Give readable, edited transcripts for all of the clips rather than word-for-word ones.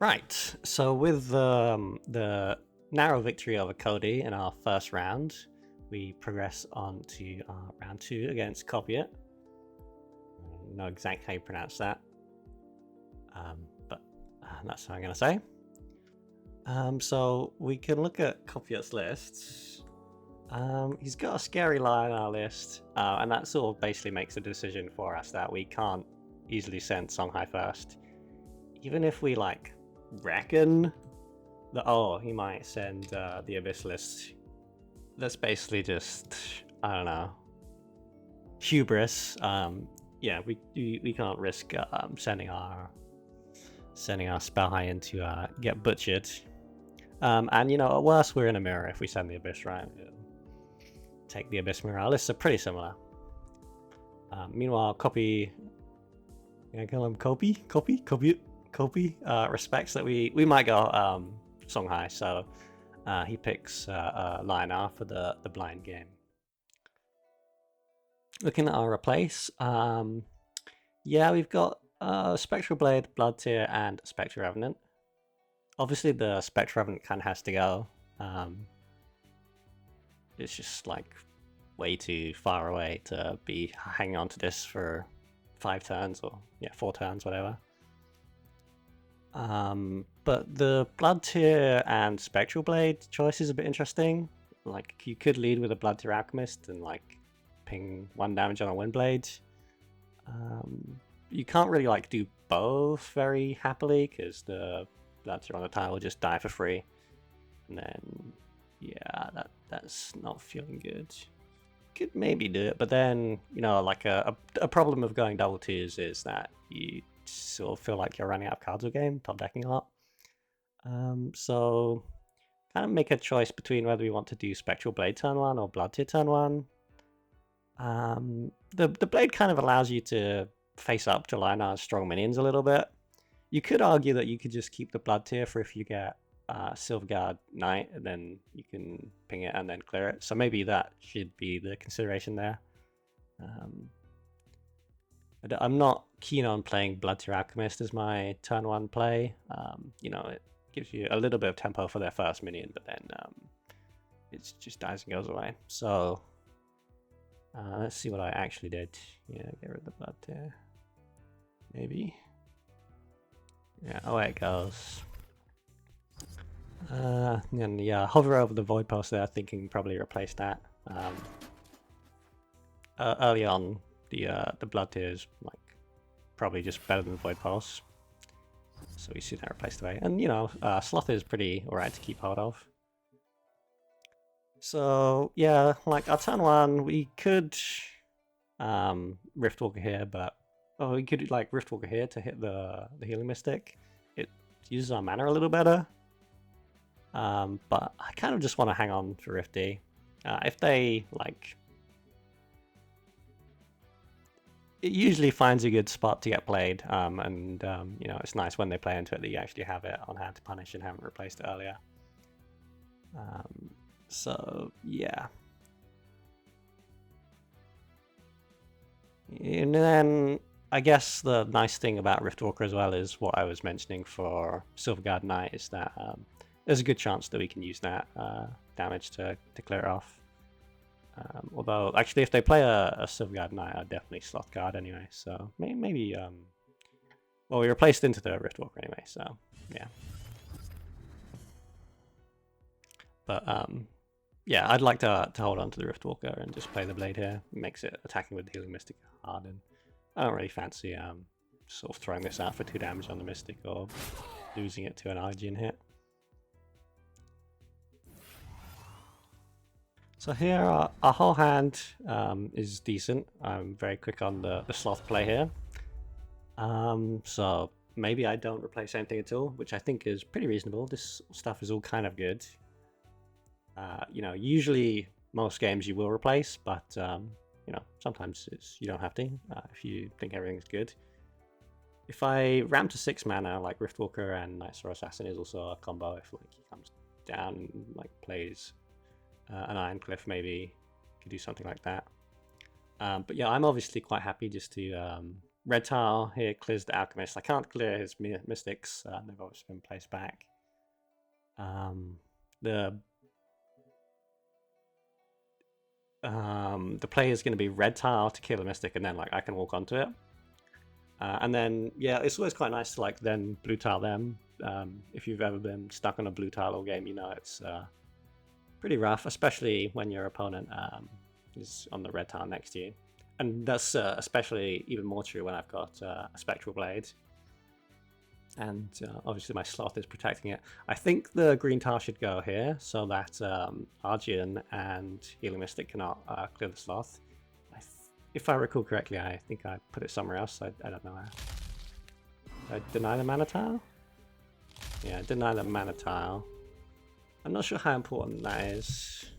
Right, so with the narrow victory over Cody in our first round, we progress on to round 2 against Kopiuyt. I don't know exactly how you pronounce that, but that's what I'm going to say. So we can look at Kopiuyt's lists. He's got a scary line on our list, and that sort of basically makes a decision for us that we can't easily send Songhai first. Even if we reckon that, he might send the Abyss list. That's basically just, I don't know, hubris. Yeah, we can't risk sending our Spellhigh in to get butchered. And at worst we're in a mirror if we send the Abyss, right? Take the Abyss mirror. Our lists are pretty similar. Meanwhile, Kopi, I call him Kopiuyt, respects that we might go Songhai, so he picks Lion-R for the blind game. Looking at our replace, yeah, we've got Spectral Blade, Blood Tear, and Spectral Revenant. Obviously, the Spectral Revenant kind of has to go. It's just way too far away to be hanging on to this for 5 turns or 4 turns, whatever. But the Blood Tear and Spectral Blade choice is a bit interesting. You could lead with a Blood Tear Alchemist and ping 1 damage on a Windblade. You can't really do both very happily because the Blood Tear on the tile will just die for free. And then yeah, that's not feeling good. Could maybe do it, but then a problem of going double twos is that you sort of feel like you're running out of cards a game, top decking a lot. So kind of make a choice between whether we want to do Spectral Blade turn 1 or Blood Tear turn 1. The Blade kind of allows you to face up to Lion-R's strong minions a little bit. You could argue that you could just keep the Blood Tear for if you get Silverguard Knight, and then you can ping it and then clear it. So maybe that should be the consideration there. I'm not keen on playing Blood Tear Alchemist as my turn 1 play. It gives you a little bit of tempo for their first minion, but then it just dies and goes away. So let's see what I actually did. Yeah, get rid of the Blood Tear. Maybe. Yeah, away it goes. And yeah, hover over the Void Pulse there, thinking probably replace that. Early on, the Blood Tear is probably just better than the Void Pulse, so we see that replaced away. And Sloth is pretty alright to keep hold of. So yeah, our turn 1, we could Riftwalker here, but we could Riftwalker here to hit the Healing Mystic. It uses our mana a little better. But I kind of just want to hang on for Rifty. If they it usually finds a good spot to get played, and it's nice when they play into it that you actually have it on hand to punish and haven't replaced it earlier. So yeah. And then I guess the nice thing about Riftwalker as well is what I was mentioning for Silverguard Knight is that there's a good chance that we can use that damage to clear it off. Although, actually, if they play a Silverguard Knight, I'd definitely Sloth Guard anyway. So maybe, well, we replaced into the Riftwalker anyway, so yeah. But yeah, I'd like to hold on to the Riftwalker and just play the Blade here. It makes it attacking with the Healing Mystic hard, and I don't really fancy sort of throwing this out for 2 damage on the Mystic or losing it to an Argene hit. So here, our whole hand is decent. I'm very quick on the Sloth play here. So maybe I don't replace anything at all, which I think is pretty reasonable. This stuff is all kind of good. Usually most games you will replace, but sometimes you don't have to if you think everything's good. If I ramp to 6 mana, Riftwalker and Night Sorrow Assassin is also a combo. If he comes down and plays an Iron Cliff, maybe could do something like that. But yeah, I'm obviously quite happy just to red tile here clears the alchemist. I can't clear his mystics. They've obviously been placed back. The play is going to be red tile to kill a mystic, and then like I can walk onto it. And then yeah, it's always quite nice to like then blue tile them. If you've ever been stuck on a blue tile all game, you know it's pretty rough, especially when your opponent is on the red tile next to you. And that's especially even more true when I've got a Spectral Blade. And obviously my sloth is protecting it. I think the green tile should go here so that Arjun and Healing Mystic cannot clear the sloth. If I recall correctly, I think I put it somewhere else. I don't know where. Did I deny the mana tile? Yeah, deny the mana tile. I'm not sure how important that is.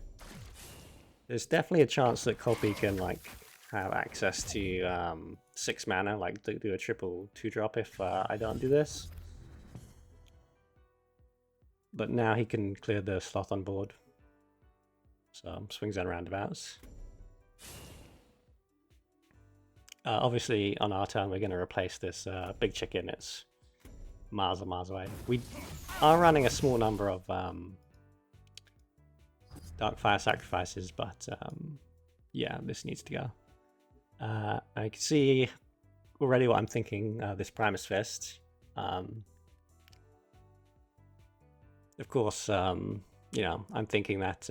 There's definitely a chance that Kopiuyt can like have access to 6 mana, like do a triple 2-drop if I don't do this. But now he can clear the sloth on board. So swings and roundabouts. Obviously on our turn we're going to replace this big chicken. It's miles and miles away. We are running a small number of Dark Fire sacrifices, but yeah, this needs to go. I can see already what I'm thinking, this Primus Fist. Of course, you know, I'm thinking that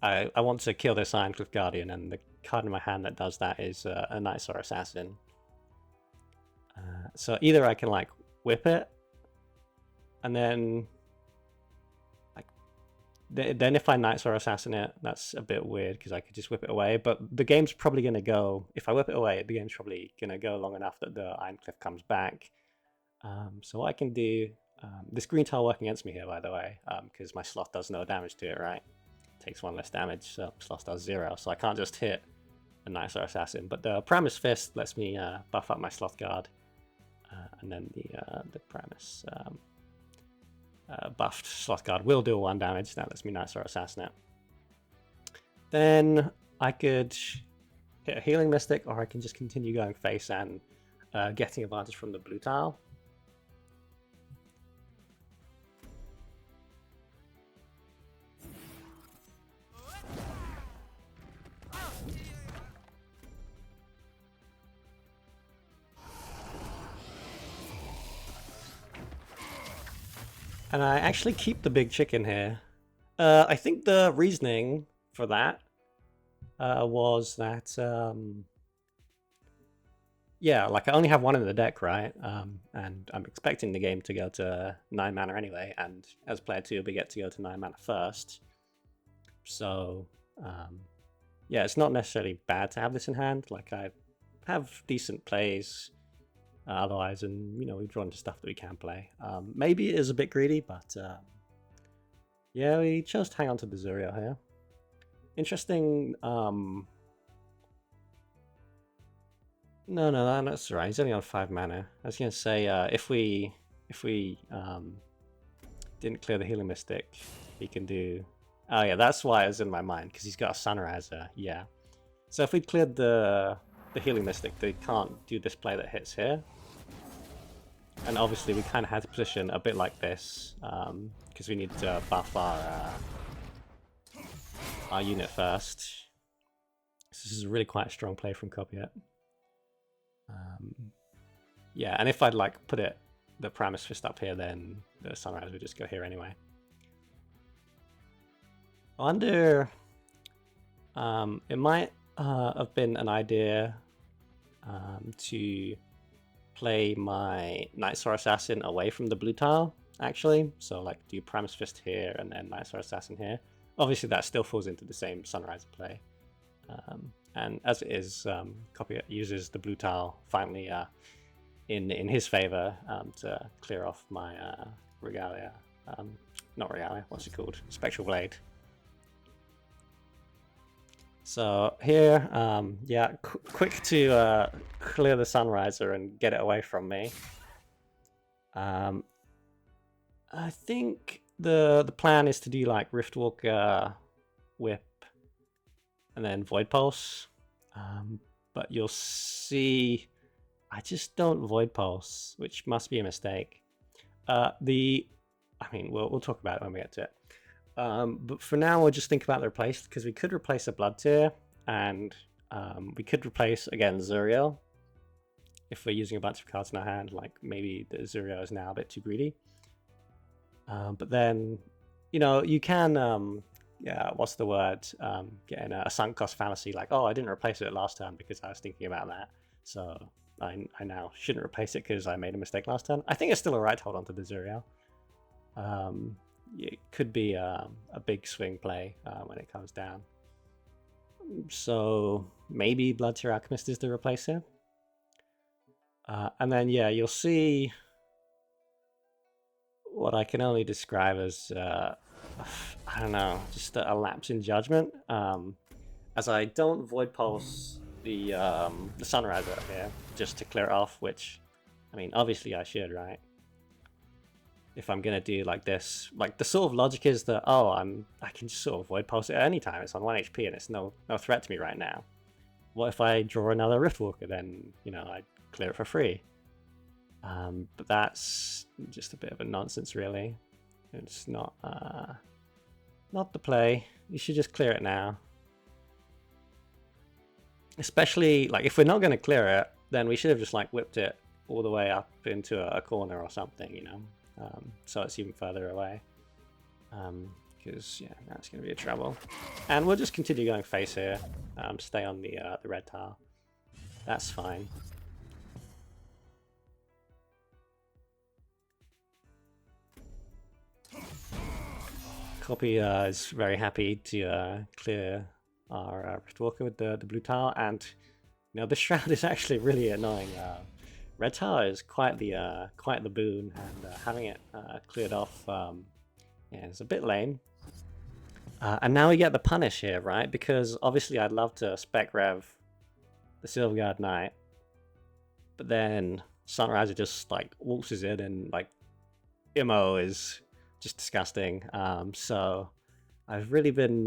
I want to kill this Ironcliff Guardian, and the card in my hand that does that is a Nightstar Assassin. So either I can like whip it, and then then if I Nightstar Assassin it, that's a bit weird because I could just whip it away. But the game's probably going to go, if I whip it away, the game's probably going to go long enough that the Ironcliff comes back. So what I can do, this green tile working against me here, by the way, because my sloth does no damage to it, right? Takes 1 less damage, so sloth does 0. So I can't just hit a Nightstar Assassin. But the Primus Fist lets me buff up my sloth guard, and then the Primus buffed sloth guard will deal 1 damage. That lets me Nightstar Assassin it. Then I could hit a Healing Mystic, or I can just continue going face and getting advantage from the blue tile. And I actually keep the big chicken here. I think the reasoning for that was that, yeah, like I only have 1 in the deck, right? And I'm expecting the game to go to 9 mana anyway, and as player 2 we get to go to 9 mana first. So, yeah, it's not necessarily bad to have this in hand. Like I have decent plays otherwise, and you know, we've drawn to stuff that we can play. Maybe it is a bit greedy, but yeah, we chose to hang on to the Zuriel here. Interesting. No, that's right. He's only on 5 mana. I was gonna say if we didn't clear the Healing Mystic, he can do. Oh yeah, that's why it was in my mind, because he's got a Sunriser. Yeah. So if we cleared the Healing Mystic, they can't do this play that hits here. And obviously we kind of had to position a bit like this, because we need to buff our unit first. So this is really quite a strong play from Kopiuyt. Yeah, and if I'd like put the Primus Fist up here, then the Sunrise would just go here anyway. I wonder, it might have been an idea to play my Nightstar Assassin away from the blue tile, actually. So like do Primus Fist here and then Nightstar Assassin here. Obviously that still falls into the same Sunrise play. And as it is, Kopiuyt uses the blue tile finally in his favor to clear off my Regalia. Not Regalia, what's it called? Spectral Blade. So here, yeah, quick to clear the Sunriser and get it away from me. I think the plan is to do like Riftwalker, Whip, and then Void Pulse. but you'll see I just don't Void Pulse, which must be a mistake. I mean, we'll talk about it when we get to it. But for now, we'll just think about the replace, because we could replace a Blood Tear, and we could replace, again, Zuriel. If we're using a bunch of cards in our hand, like maybe the Zuriel is now a bit too greedy. But then, you know, you can, yeah, what's the word? Get in a sunk cost fallacy, like, oh, I didn't replace it last turn because I was thinking about that. So I now shouldn't replace it because I made a mistake last turn. I think it's still alright to hold on to the Zuriel. It could be a big swing play when it comes down. So maybe Blood Tear Alchemist is the replacer. And then, yeah, you'll see what I can only describe as, I don't know, just a lapse in judgment. As I don't Void Pulse the Sunriser here, just to clear it off, which, I mean, obviously I should, right? If I'm gonna do like this, like the sort of logic is that, oh, I can just sort of Void Pulse it at any time. It's on 1 HP and it's no threat to me right now. What if I draw another Riftwalker? Then, you know, I'd clear it for free. But that's just a bit of a nonsense, really. It's not the play. You should just clear it now. Especially, like, if we're not going to clear it, then we should have just, like, whipped it all the way up into a corner or something, you know? So it's even further away. Because, yeah, that's going to be a trouble. And we'll just continue going face here. Stay on the red tile. That's fine. Copy is very happy to clear our Riftwalker with the blue tile, and you know, this shroud is actually really annoying. Red tile is quite the boon, and having it cleared off, yeah, it's a bit lame. And now we get the punish here, right? Because obviously I'd love to spec rev the Silverguard Knight, but then Sunriser just like waltzes in and like Immo is just disgusting. So I've really been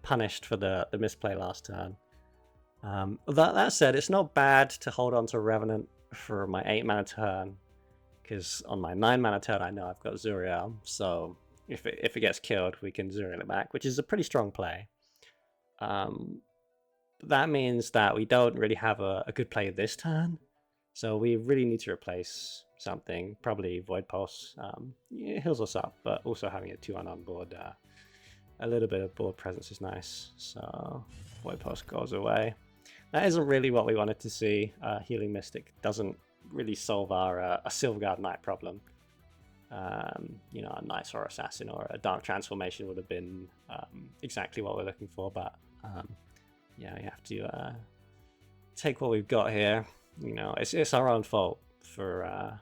punished for the misplay last turn. That said, it's not bad to hold on to Revenant for my 8 mana turn, because on my 9 mana turn I know I've got Zuriel, so if it gets killed we can Zuriel it back, which is a pretty strong play. That means that we don't really have a good play this turn, so we really need to replace something, probably Void Pulse. It heals us up, but also having a 2-1 on board, a little bit of board presence is nice. So Void Pulse goes away. That isn't really what we wanted to see. Healing Mystic doesn't really solve our a Silverguard Knight problem. You know, a Knight or Assassin or a Dark Transformation would have been exactly what we're looking for, but yeah, we have to take what we've got here. You know, it's our own fault for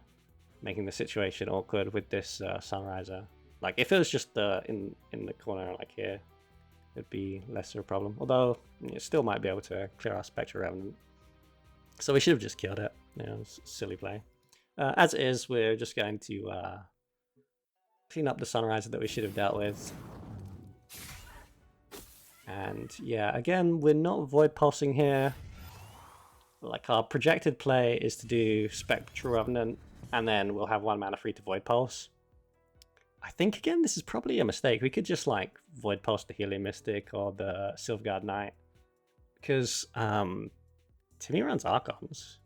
making the situation awkward with this Sunriser. Like, if it was just in the corner like here, it'd be less of a problem. Although, it still might be able to clear our Spectre Revenant. So we should have just killed it. You know, it's a silly play. As it is, we're just going to clean up the Sunriser that we should have dealt with. And yeah, again, we're not Void Pulsing here. Like, our projected play is to do Spectral Revenant, and then we'll have 1 mana free to Void Pulse. I think, again, this is probably a mistake. We could just, like, Void Pulse the Helium Mystic or the Silverguard Knight. Because Timmy runs Archons.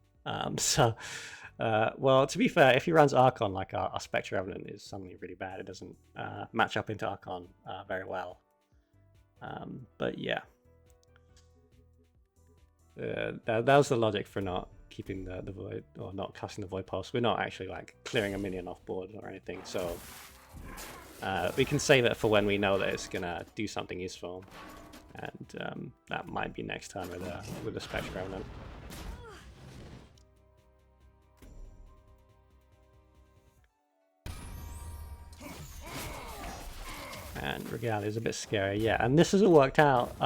Well, to be fair, if he runs Archon, like, our Spectre Revenant is suddenly really bad. It doesn't match up into Archon very well. But yeah. That was the logic for not keeping the Void, or not casting the Void Pulse. We're not actually, like, clearing a minion off board or anything, so we can save it for when we know that it's gonna do something useful, and that might be next turn with the Spectre Revenant. And Regalia is a bit scary, yeah. And this hasn't worked out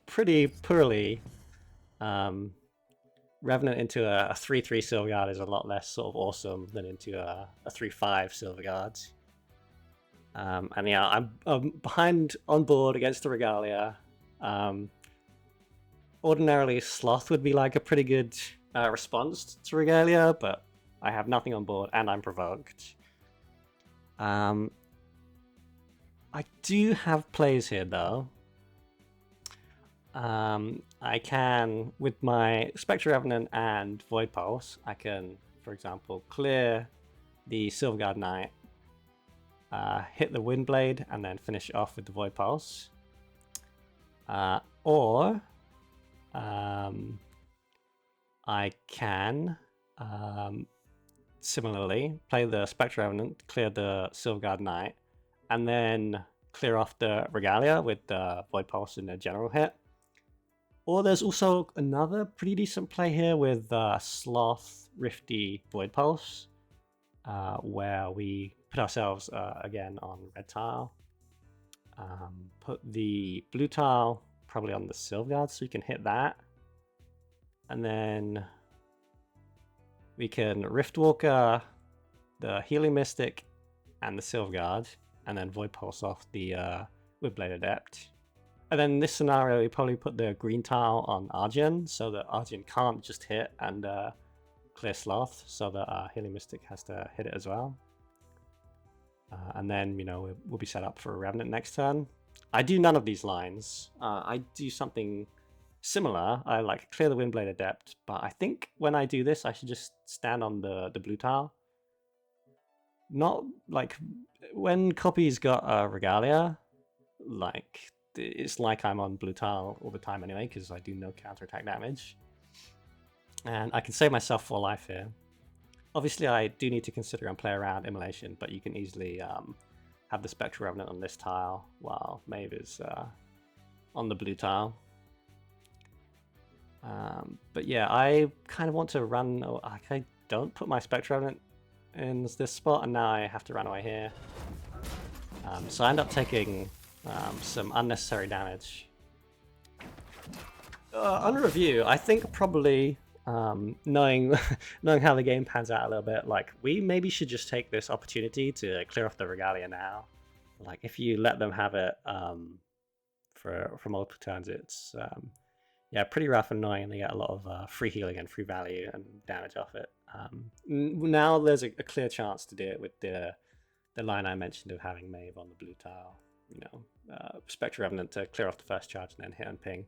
pretty poorly. Revenant into a 3/3 Silverguard is a lot less sort of awesome than into a 3/5 Silverguard. And yeah, I'm behind on board against the Regalia. Ordinarily, Sloth would be like a pretty good response to Regalia, but I have nothing on board and I'm provoked. I do have plays here though. I can, with my Spectre Revenant and Void Pulse, I can, for example, clear the Silverguard Knight, hit the Windblade, and then finish it off with the Void Pulse. Or I can similarly play the Spectre Revenant, clear the Silverguard Knight, and then clear off the Regalia with the Void Pulse in a general hit. Or there's also another pretty decent play here with Sloth, Rifty, Void Pulse, where we put ourselves again on red tile. Put the blue tile probably on the Silverguard so we can hit that. And then we can Riftwalker, the Healing Mystic, and the Silverguard, and then Void Pulse off the Windblade Adept. And then in this scenario, we probably put the green tile on Arjun, so that Arjun can't just hit and clear Sloth, so that Healing Mystic has to hit it as well. And then, you know, we'll be set up for a Revenant next turn. I do none of these lines. I do something similar. I like clear the Windblade Adept, but I think when I do this, I should just stand on the blue tile. Not like when Kopiuyt's got Regalia, like it's like I'm on blue tile all the time anyway, because I do no counterattack damage. And I can save myself 4 life here. Obviously, I do need to consider and play around Immolation, but you can easily have the Spectre Revenant on this tile while Maeve is on the blue tile. But yeah, I kind of want to run. I don't put my Spectre Revenant in this spot, and now I have to run away here. So I end up taking some unnecessary damage. On review, I think probably knowing how the game pans out a little bit, like we maybe should just take this opportunity to clear off the Regalia now. Like if you let them have it for multiple turns, it's yeah, pretty rough and annoying, and they get a lot of free healing and free value and damage off it. Now there's a clear chance to do it with the line I mentioned of having Maeve on the blue tile. You know, Spectre Revenant to clear off the first charge and then hit and ping.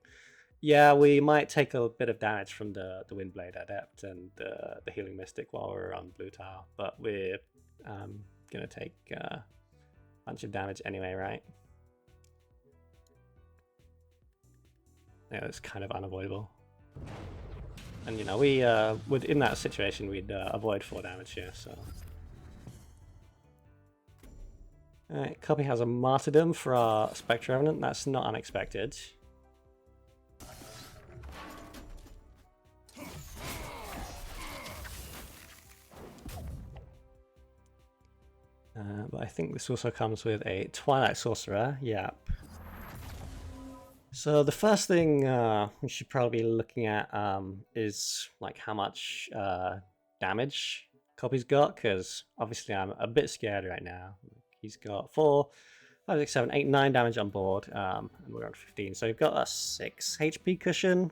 Yeah, we might take a bit of damage from the Windblade Adept and the Healing Mystic while we're on blue tile, but we're gonna take a bunch of damage anyway, right? Yeah, it's kind of unavoidable. And you know, we would in that situation we'd avoid 4 damage here, so. Alright, Kopiuyt has a Martyrdom for our Spectre Revenant. That's not unexpected. But I think this also comes with a Twilight Sorcerer. Yep. So the first thing we should probably be looking at is like how much damage Kopiuyt's got, because obviously I'm a bit scared right now. He's got 4, 5, 6, 7, 8, 9 damage on board, and we're on 15. So we've got a 6 HP cushion.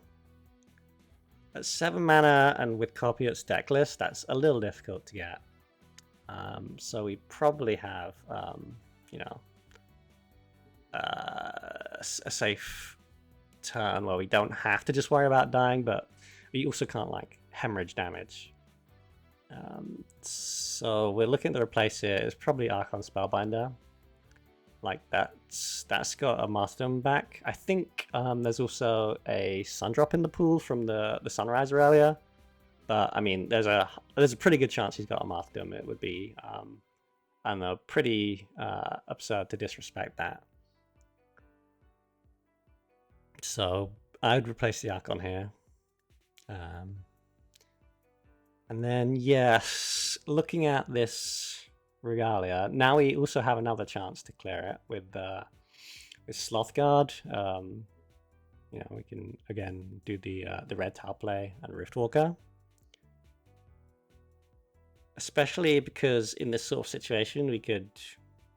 At 7 mana, and with Kopiuyt's deck list, that's a little difficult to get. So we probably have, you know, a safe turn where we don't have to just worry about dying, but we also can't like hemorrhage damage. So we're looking to replace it. It's probably Archon Spellbinder. Like that's got a Martyrdom back. I think there's also a Sundrop in the pool from the Sunrise earlier. But I mean, there's a pretty good chance he's got a Martyrdom. It would be, I don't know, pretty absurd to disrespect that. So I would replace the Archon here. And then, yes, looking at this Regalia, now we also have another chance to clear it with Slothguard. You know, we can again do the red tile play and Riftwalker. Especially because in this sort of situation, we could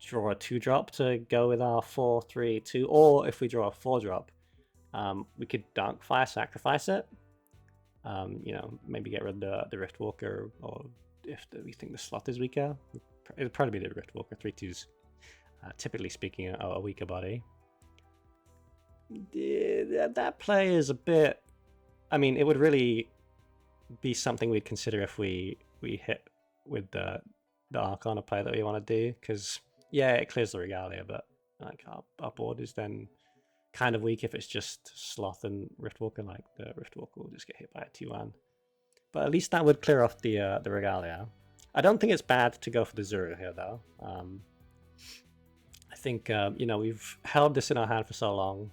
draw a 2-drop to go with our 4-3-2, or if we draw a 4-drop, We could Dunk Fire, sacrifice it. You know, maybe get rid of the Riftwalker, or if we think the slot is weaker, it'd probably be the Riftwalker. 3/2's typically speaking a weaker body. That play is a bit. I mean, it would really be something we'd consider if we hit with the Arcana play that we want to do, because yeah, it clears the Regalia, but like our board is then kind of weak if it's just Sloth and Riftwalker. Like the Riftwalker will just get hit by a 2/1, but at least that would clear off the Regalia. I don't think it's bad to go for the Zuru here though. I think you know, we've held this in our hand for so long,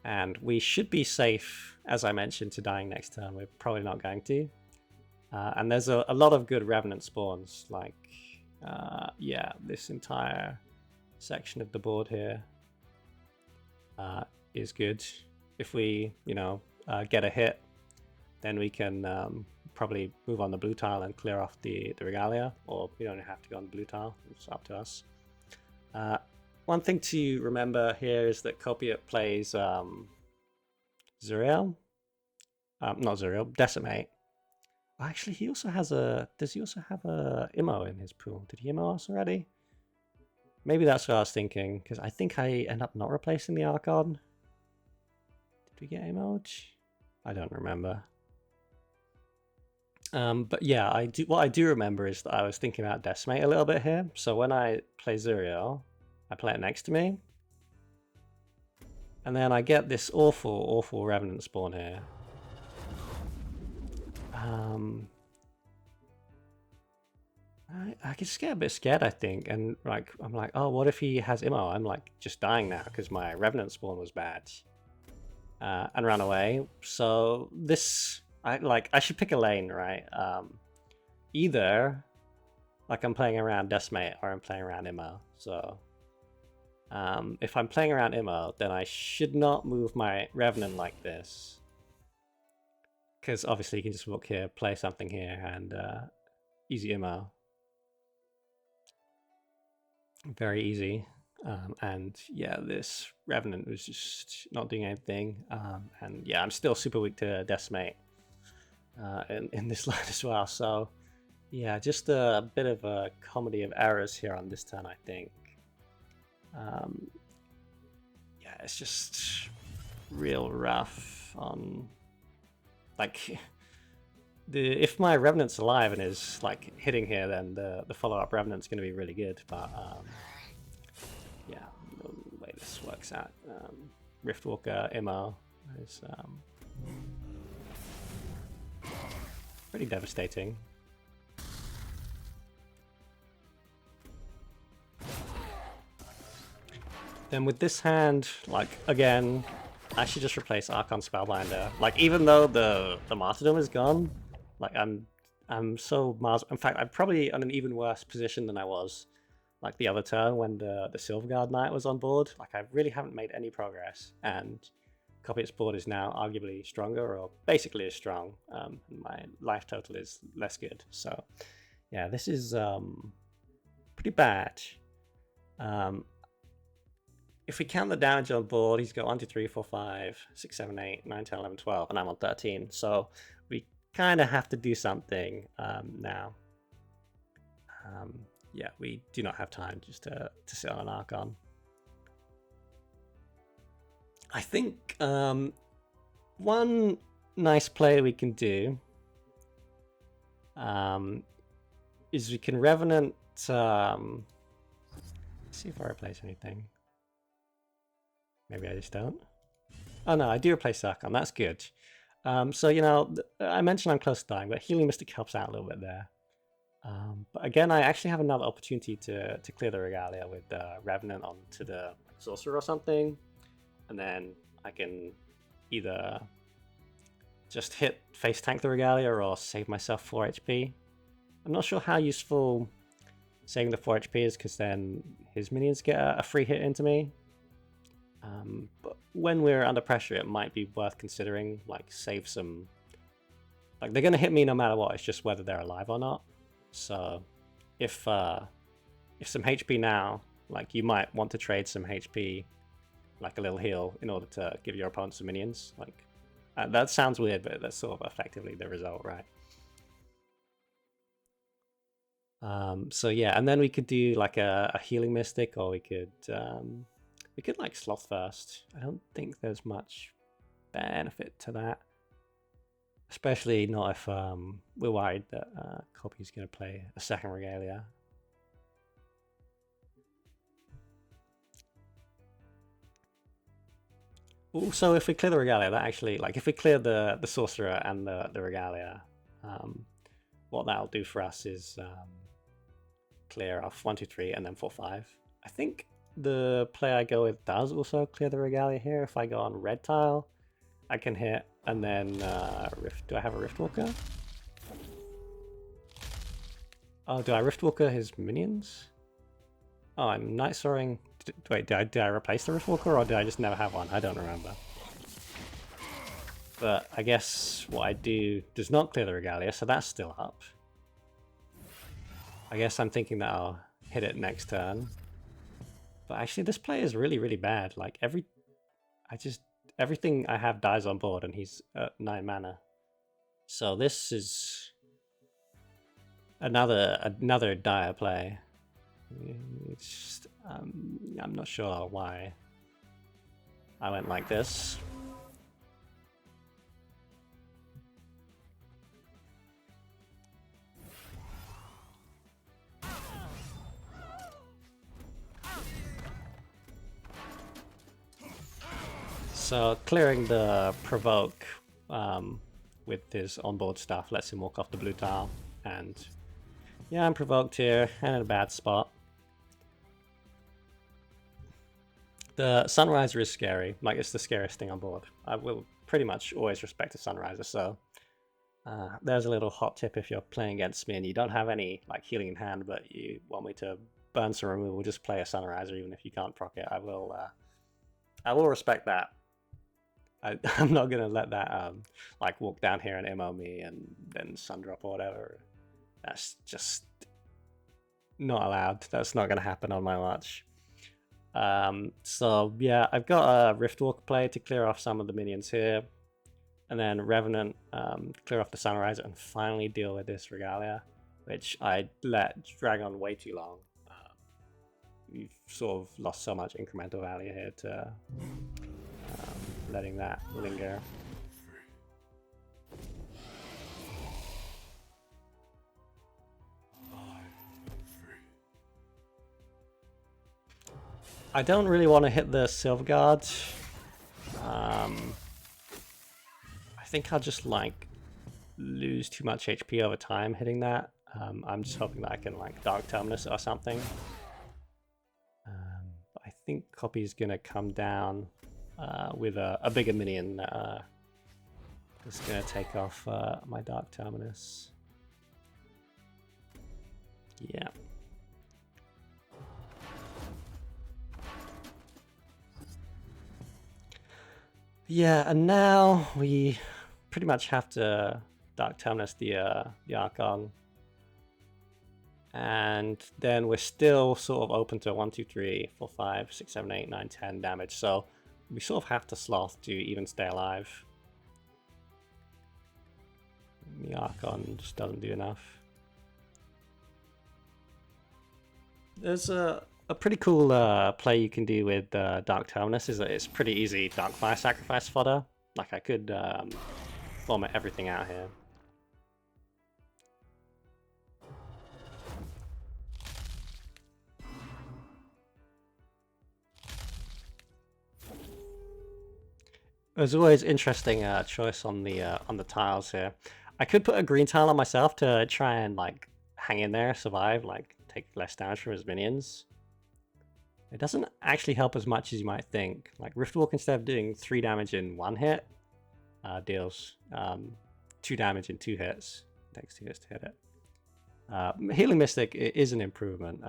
and we should be safe, as I mentioned, to dying next turn. We're probably not going to. And there's a lot of good Revenant spawns, like, yeah, this entire section of the board here is good. If we, you know, get a hit, then we can probably move on the blue tile and clear off the Regalia, or we don't have to go on the blue tile, it's up to us. One thing to remember here is that Kopiuyt plays Zuriel. Not Zuriel, Decimate. Actually, he also has a... Does he also have a Immo in his pool? Did he Immo us already? Maybe that's what I was thinking, because I think I end up not replacing the Archon. Did we get Immoed? I don't remember. But yeah, what I do remember is that I was thinking about Decimate a little bit here. So when I play Zuriel, I play it next to me. And then I get this awful, awful Revenant spawn here. I just get a bit scared, I think, and like I'm like, oh, what if he has Immo? I'm like just dying now because my Revenant spawn was bad, and ran away. So this, I should pick a lane, right? Either like I'm playing around Decimate or I'm playing around Immo. So if I'm playing around Immo, then I should not move my Revenant like this. Because obviously you can just walk here, play something here, and easy Immo. Very easy. And yeah, this Revenant was just not doing anything. And yeah, I'm still super weak to Decimate in this line as well. So yeah, just a bit of a comedy of errors here on this turn, I think. Yeah, it's just real rough on... Like, if my Revenant's alive and is like hitting here, then the follow-up Revenant's going to be really good. But yeah, the way this works out, Riftwalker Immo is pretty devastating. Then with this hand, like again, I should just replace Archon Spellbinder. Like, even though the Martyrdom is gone, like I'm so miles. In fact, I'm probably on an even worse position than I was like the other turn when the Silverguard Knight was on board. Like, I really haven't made any progress, and Kopiuyt's board is now arguably stronger, or basically as strong. And my life total is less good. So yeah, this is pretty bad. If we count the damage on board, he's got 1, 2, 3, 4, 5, 6, 7, 8, 9, 10, 11, 12, and I'm on 13. So we kind of have to do something now. Yeah, we do not have time just to sit on an Archon. I think one nice play we can do is we can Revenant... let's see if I replace anything. Maybe I just don't. Oh no, I do replace Archon. That's good. So, you know, I mentioned I'm close to dying, but Healing Mystic helps out a little bit there. But again, I actually have another opportunity to clear the Regalia with Revenant onto the Sorcerer or something. And then I can either just face tank the Regalia or save myself 4 HP. I'm not sure how useful saving the 4 HP is, because then his minions get a free hit into me. But when we're under pressure, it might be worth considering, like, save some... Like, they're going to hit me no matter what, it's just whether they're alive or not. So, if some HP now, like, you might want to trade some HP like a little heal in order to give your opponent some minions. Like that sounds weird, but that's sort of effectively the result, right? So yeah, and then we could do like a healing mystic, or we could like sloth first. I don't think there's much benefit to that, especially not if we're worried that Kopiuyt's going to play a second regalia. Also, if we clear the regalia, that actually, like, if we clear the sorcerer and the regalia, what that'll do for us is clear off 1, 2, 3, and then 4, 5. I think the play I go with does also clear the regalia here. If I go on red tile, I can hit, and then Rift. Do I have a Riftwalker? Oh, do I Riftwalker his minions? Oh, I'm Night Soaring. Wait, did I replace the Riftwalker, or did I just never have one? I don't remember. But I guess what I do does not clear the regalia, so that's still up. I guess I'm thinking that I'll hit it next turn. But actually, this play is really, really bad. Like, everything I have dies on board, and he's at 9 mana. So this is another dire play. It's just, I'm not sure why I went like this. So clearing the provoke with his onboard stuff lets him walk off the blue tile, and yeah, I'm provoked here and in a bad spot. The Sunriser is scary, like it's the scariest thing on board. I will pretty much always respect a Sunriser, so there's a little hot tip if you're playing against me and you don't have any like healing in hand, but you want me to burn some removal, just play a Sunriser even if you can't proc it. I will respect that. I'm not gonna let that like walk down here and MO me and then Sundrop or whatever. That's just not allowed. That's not gonna happen on my watch. So yeah, I've got a Riftwalk play to clear off some of the minions here, and then Revenant clear off the Sunriser, and finally deal with this Regalia, which I let drag on way too long. We've sort of lost so much incremental value here to letting that linger. I don't really want to hit the Silver Guard. I think I'll just like lose too much HP over time hitting that. I'm just hoping that I can like Dark Terminus or something. I think Kopiuyt's gonna come down with a bigger minion that is gonna take off my Dark Terminus. Yeah. Yeah, and now we pretty much have to Dark Terminus the Archon. And then we're still sort of open to 1, 2, 3, 4, 5, 6, 7, 8, 9, 10 damage. So we sort of have to Sloth to even stay alive. The Archon just doesn't do enough. There's a pretty cool play you can do with Dark Terminus is that it's pretty easy Darkfire sacrifice fodder. Like I could vomit everything out here. There's always interesting choice on the tiles here. I could put a green tile on myself to try and like hang in there, survive, like take less damage from his minions. It doesn't actually help as much as you might think. Like Riftwalk, instead of doing 3 damage in 1 hit, deals 2 damage in 2 hits. Takes 2 hits to hit it. Healing Mystic is an improvement.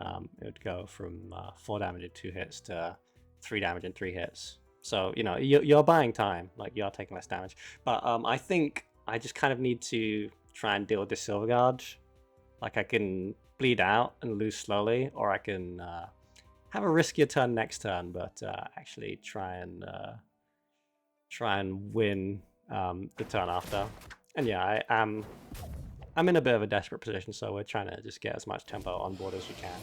It would go from 4 damage in 2 hits to 3 damage in 3 hits. So, you know, you're buying time, like you are taking less damage. But I think I just kind of need to try and deal with this Silverguard. Like I can bleed out and lose slowly, or I can have a riskier turn next turn, but actually try and win the turn after. And yeah, I'm in a bit of a desperate position, so we're trying to just get as much tempo on board as we can.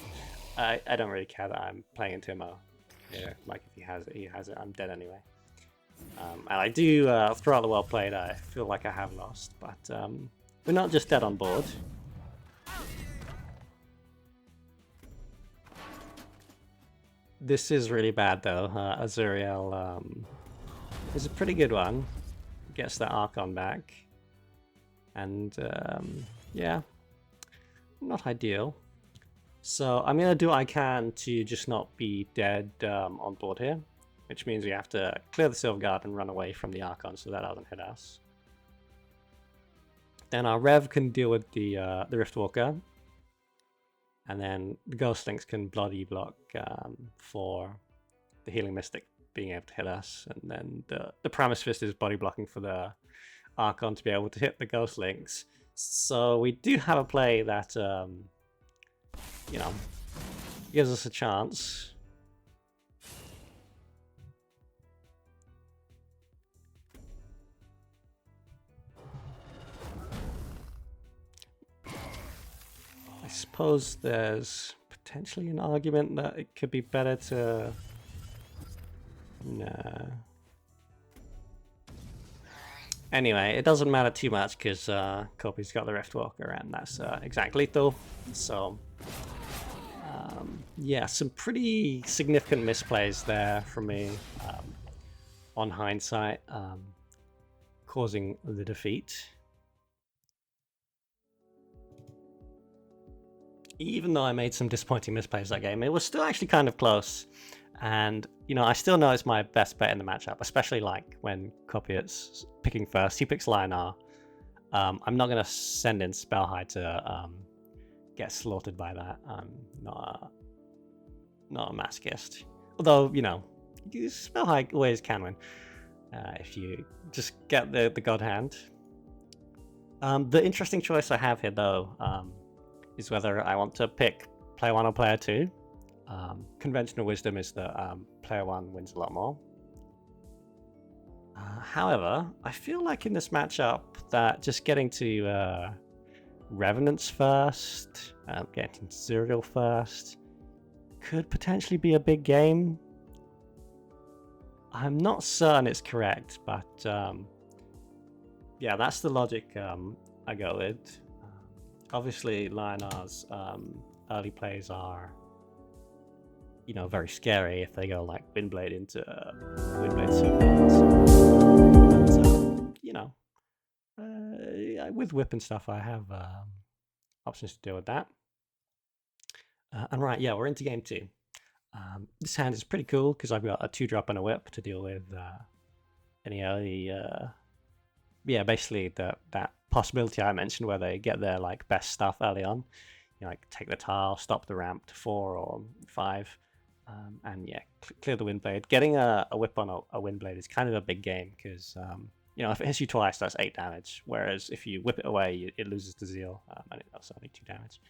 I don't really care that I'm playing in Timo. Yeah, like if he has it, I'm dead anyway. And I do, throughout the well played, I feel like I have lost, but we're not just dead on board. This is really bad though. Azuriel is a pretty good one. Gets that Archon back. And yeah, not ideal. So I'm going to do what I can to just not be dead on board here, which means we have to clear the Silverguard and run away from the Archon so that doesn't hit us. Then our Rev can deal with the Riftwalker, and then the Ghost Links can bloody block for the Healing Mystic being able to hit us, and then the Paramus Fist is body blocking for the Archon to be able to hit the Ghost Links. So we do have a play that, you know, gives us a chance. I suppose there's potentially an argument that it could be better to... Nah. Anyway, it doesn't matter too much because Kopiuyt's got the Riftwalker and that's exact lethal. So, yeah, some pretty significant misplays there from me on hindsight, causing the defeat. Even though I made some disappointing misplays that game, it was still actually kind of close. And, you know, I still know it's my best bet in the matchup, especially like when Kopiuyt's picking first. He picks Lionar. I'm not going to send in Spellhide to get slaughtered by that. I'm not a masochist. Although, you know, Spellhide always can win if you just get the God Hand. The interesting choice I have here, though, is whether I want to pick player 1 or player 2. Conventional wisdom is that player 1 wins a lot more. However, I feel like in this matchup that just getting to Revenants first, getting to Zuriel first, could potentially be a big game. I'm not certain it's correct, but yeah, that's the logic I go with. Obviously, Lionar's early plays are, you know, very scary if they go like Windblade into Windblade Silverguards. But, you know, with Whip and stuff, I have options to deal with that. And right, yeah, we're into game 2. This hand is pretty cool because I've got a 2-drop and a Whip to deal with any early, yeah, basically that possibility I mentioned where they get their like best stuff early on. You know, like take the tile, stop the ramp to 4 or 5. And yeah, clear the Windblade. Getting a Whip on a Windblade is kind of a big game because, you know, if it hits you twice, that's 8 damage. Whereas if you whip it away, it loses to Zeal, and it's only 2 damage.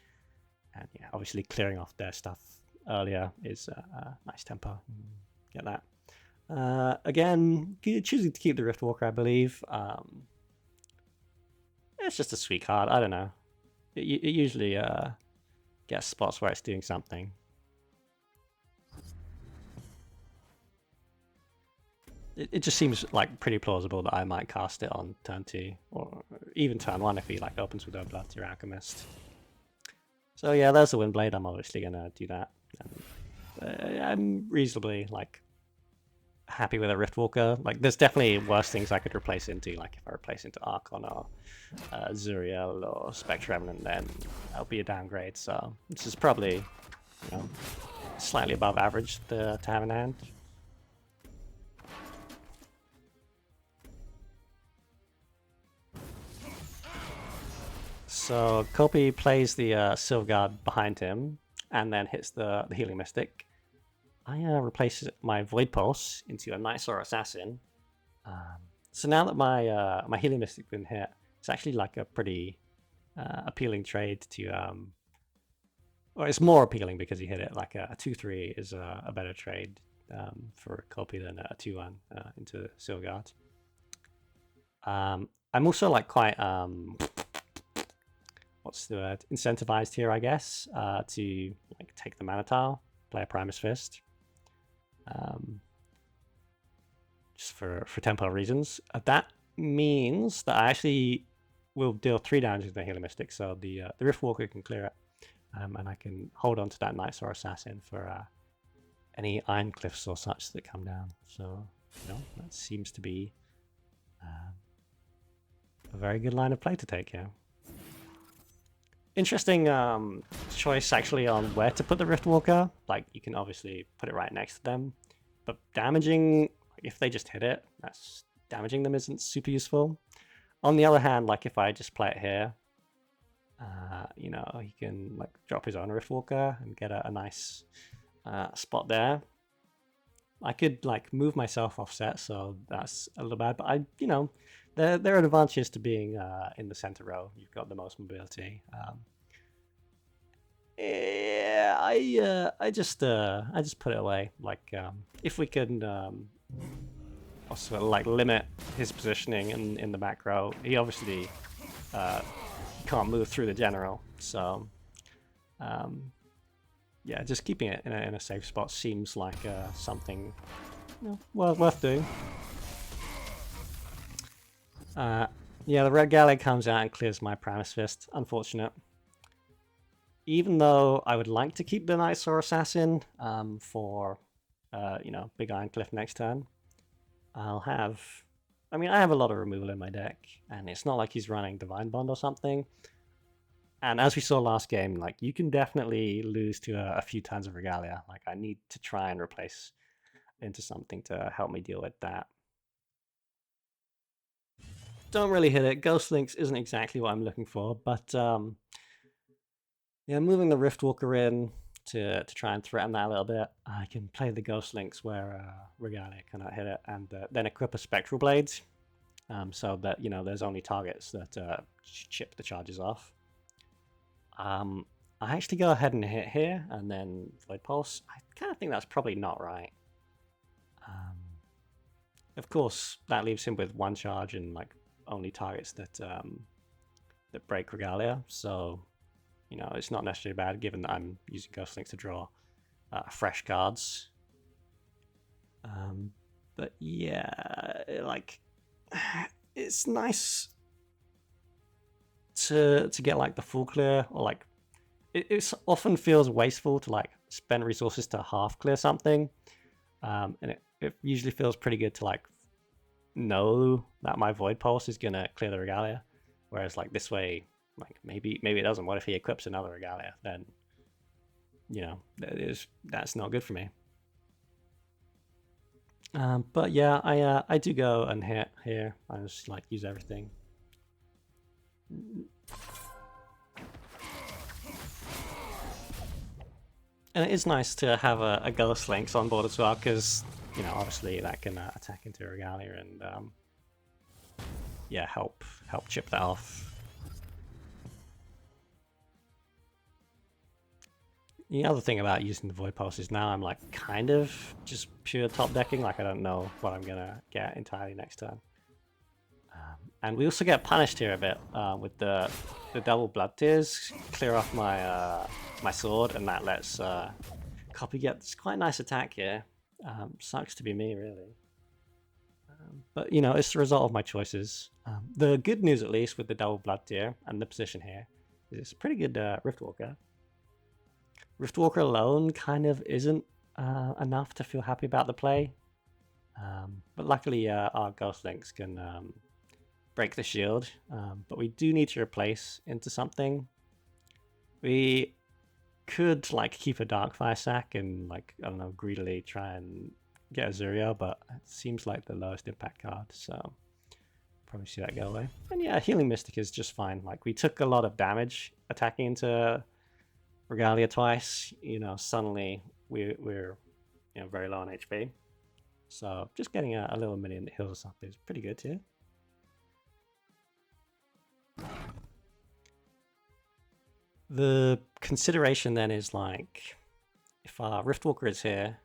And yeah, obviously clearing off their stuff earlier is a nice tempo. Get that. Again, choosing to keep the Riftwalker, I believe. It's just a sweet card. I don't know. It usually gets spots where it's doing something. It just seems like pretty plausible that I might cast it on turn 2 or even turn 1 if he like opens with Blood to your Alchemist. So yeah, there's the Windblade. I'm obviously gonna do that. I'm reasonably like happy with a Riftwalker. Like, there's definitely worse things I could replace into. Like if I replace into Archon or Zuriel or Spectre Remnant, then that'll be a downgrade. So this is probably, you know, slightly above average to have in hand. So Kopiuyt plays the Silverguard behind him and then hits the Healing Mystic. I replace my Void Pulse into a Nightsor Assassin. So now that my Healing Mystic's been hit, it's actually like a pretty appealing trade to Or it's more appealing because he hit it. Like a 2-3 is a better trade for Kopiuyt than a 2-1 into Silgard. I'm also like quite what's the word? Incentivized here, I guess, to like take the mana tile, play a Primus Fist, just for tempo reasons. That means that I actually will deal 3 damage to the Healer Mystic, so the Riftwalker can clear it, and I can hold on to that Nightsaw Assassin for any Iron Cliffs or such that come down. So, that seems to be a very good line of play to take here. Interesting choice actually on where to put the Riftwalker. Like, you can obviously put it right next to them, but damaging, if they just hit it, that's damaging them isn't super useful. On the other hand, like if I just play it here, he can like drop his own Riftwalker and get a nice spot there. I could like move myself offset, so that's a little bad, but there are advantages to being in the center row. You've got the most mobility. Yeah, I just put it away. Like if we can also like limit his positioning in the back row, he obviously can't move through the general. So yeah, just keeping it in a safe spot seems like something worth doing. Yeah, the Red Galley comes out and clears my Primus Fist. Unfortunate. Even though I would like to keep the Nightsaw Assassin for, Big Iron Cliff next turn, I have a lot of removal in my deck, and it's not like he's running Divine Bond or something. And as we saw last game, like, you can definitely lose to a few tons of Regalia. Like, I need to try and replace into something to help me deal with that. Don't really hit it. Ghost Links isn't exactly what I'm looking for, but yeah, moving the Riftwalker in to try and threaten that a little bit. I can play the Ghost Links where Regalia cannot hit it, and then equip a Spectral Blades, so that there's only targets that chip the charges off. I actually go ahead and hit here, and then Void Pulse. I kind of think that's probably not right. Of course, that leaves him with 1 charge and like only targets that break Regalia. So, it's not necessarily bad, given that I'm using Ghost Links to draw fresh cards. But yeah, like, it's nice to get like the full clear, or like it often feels wasteful to like spend resources to half clear something, and it usually feels pretty good to like know that my Void Pulse is gonna clear the Regalia, whereas like this way, like maybe it doesn't. What if he equips another Regalia? Then that's not good for me. But yeah, I do go and hit here. I just like use everything. And it is nice to have a Ghost Links on board as well, because obviously that can attack into Regalia and yeah, help chip that off. The other thing about using the Void Pulse is now I'm like kind of just pure top decking. Like, I don't know what I'm gonna get entirely next turn. And we also get punished here a bit with the double Blood Tears. Clear off my my sword, and that lets Kopiuyt get this quite nice attack here. Sucks to be me, really. But it's the result of my choices. The good news, at least, with the double Blood Tear and the position here, is it's a pretty good Riftwalker. Riftwalker alone kind of isn't enough to feel happy about the play. But luckily our Ghost Links can break the shield. But we do need to replace into something. We could like keep a Darkfire Sack and like, I don't know, greedily try and get Azurio, but it seems like the lowest impact card, so probably see that go away. And yeah, Healing Mystic is just fine. Like, we took a lot of damage attacking into Regalia twice. Suddenly we're very low on HP. So just getting a little minion that heals us up is pretty good too. The consideration then is like, if our Riftwalker is here,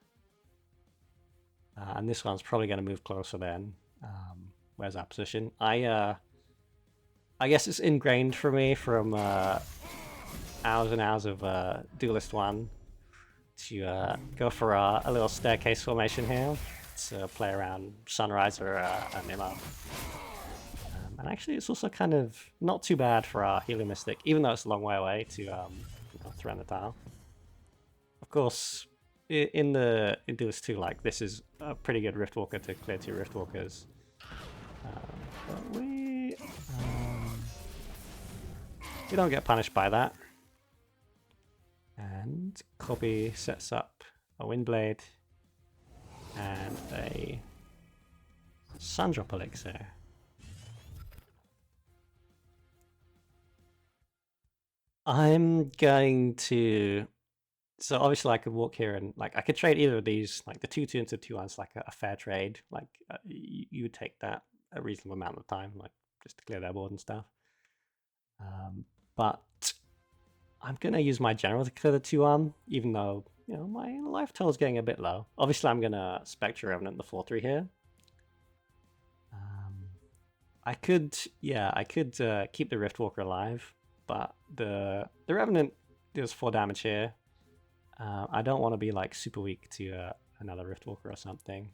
and this one's probably going to move closer then. Where's our position? I guess it's ingrained for me from hours and hours of Duelist 1 to go for a little staircase formation here to play around Sunrise or a Nemo. And actually, it's also kind of not too bad for our Heliomystic, even though it's a long way away to threaten the tile. Of course, in Duelist 2, like, this is a pretty good Riftwalker to clear 2 Riftwalkers. But we don't get punished by that. And Kopiuyt sets up a Windblade and a Sundrop Elixir. I'm going to... So obviously I could walk here and like I could trade either of these, like the 2/2 into 2/1's like a fair trade. Like you would take that a reasonable amount of time, like just to clear their board and stuff. But I'm gonna use my general to clear the 2/1, even though my life total is getting a bit low. Obviously I'm gonna Spectre Revenant the 4/3 here. I could keep the Riftwalker alive, but the Revenant deals 4 damage here. I don't want to be like super weak to another Riftwalker or something.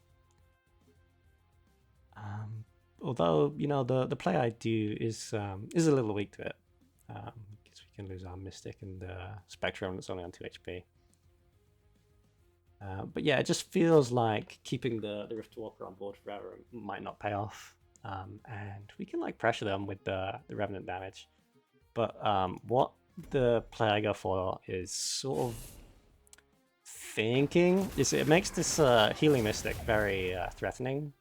Although the play I do is a little weak to it, because we can lose our Mystic and Spectrum that's only on 2 HP. But yeah, it just feels like keeping the Riftwalker on board forever might not pay off, and we can like pressure them with the Revenant damage. But what the play I go for is sort of thinking is it makes this Healing Mystic very threatening.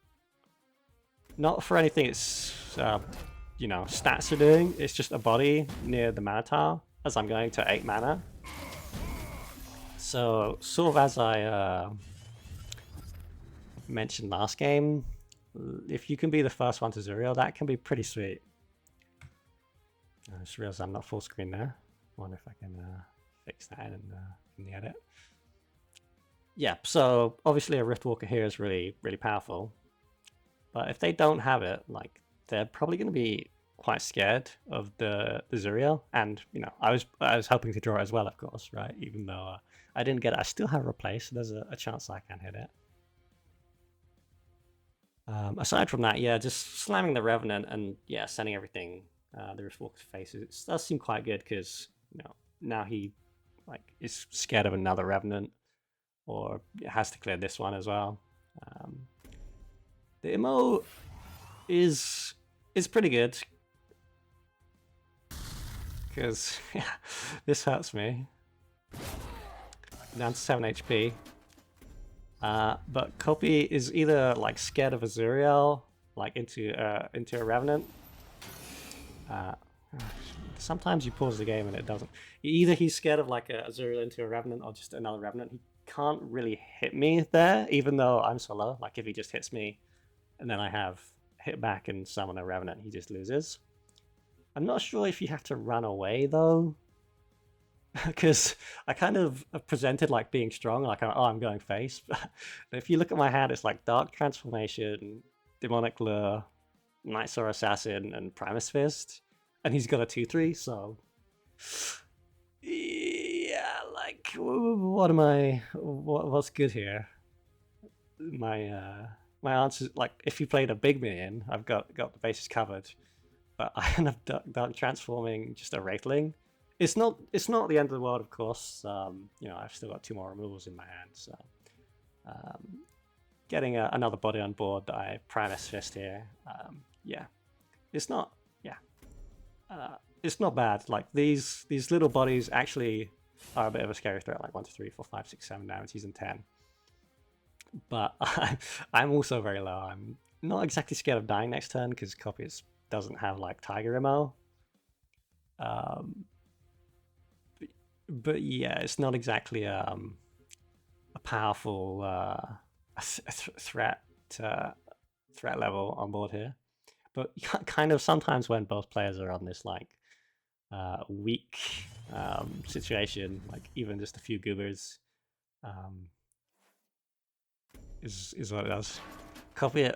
Not for anything its stats are doing, it's just a body near the mana tile as I'm going to 8 mana. So sort of as I mentioned last game, if you can be the first one to Zuriel, that can be pretty sweet. I just realized I'm not full screen there. Wonder if I can fix that in the edit. Yeah, so obviously a Riftwalker here is really, really powerful. But if they don't have it, like, they're probably going to be quite scared of the Zuriel. And, I was hoping to draw it as well, of course, right? Even though I didn't get it, I still have Replace, so there's a chance I can hit it. Aside from that, yeah, just slamming the Revenant and, yeah, sending everything the Riftwalker's faces, it does seem quite good because, now he, is scared of another Revenant. Or it has to clear this one as well. The Immo is pretty good because this hurts me. Down to 7 HP. But Kopiuyt is either like scared of a Zuriel, like into a Revenant. Sometimes you pause the game and it doesn't. Either he's scared of like a Zuriel into a Revenant or just another Revenant. He can't really hit me there, even though I'm so low. Like if he just hits me and then I have hit back and summon a Revenant, he just loses. I'm not sure if you have to run away though, because I kind of presented like being strong, like I'm going face. But if you look at my hand, it's like Dark Transformation, Demonic Lure, Nightsaw Assassin, and Primus Fist, and he's got a 2/3, so yeah, like what's good here? My answer, like, if you played a big minion, I've got the bases covered, but I end up dark transforming just a Wraithling. It's not the end of the world, of course. I've still got 2 more removals in my hand, so getting another body on board that I Primus Fist here, it's not bad. Like these little bodies actually are a bit of a scary threat, like 1, 2, 3, 4, 5, 6, 7 damage, he's in 10. But I'm also very low. I'm not exactly scared of dying next turn because Kopiuyt doesn't have like Tiger MO. But yeah, it's not exactly a powerful threat level on board here. But kind of sometimes when both players are on this like weak situation, like even just a few goobers, is what it does. Kopiuyt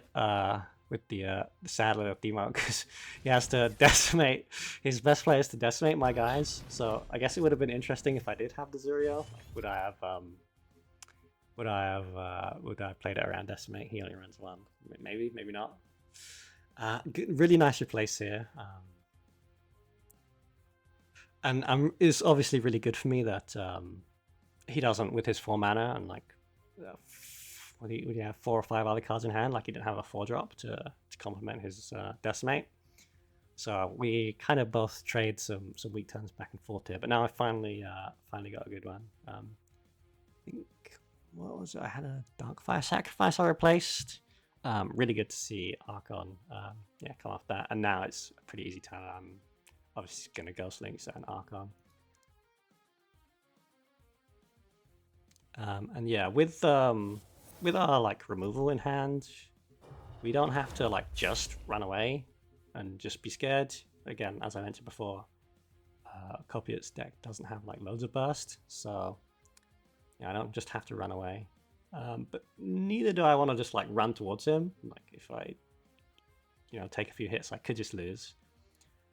with the sad little demote because he has to decimate his best players to decimate my guys. So I guess it would have been interesting if I did have the Zurio. Like, would I have played it around decimate? He only runs one. Maybe, maybe not. Really nice replace here. And it's obviously really good for me that he doesn't, with his 4 mana and like would he have 4 or 5 other cards in hand? Like he didn't have a 4-drop to complement his decimate. So we kind of both trade some weak turns back and forth here. But now I finally got a good one. I think, what was it? I had a Darkfire Sacrifice I replaced. Really good to see Archon come off that. And now it's a pretty easy turn. I'm obviously going to Ghost Links and Archon. And yeah, with our like removal in hand, we don't have to like just run away and just be scared. Again, as I mentioned before, Kopiuyt's deck doesn't have like loads of burst, so yeah, I don't just have to run away. But neither do I want to just like run towards him. Like if I, take a few hits, I could just lose.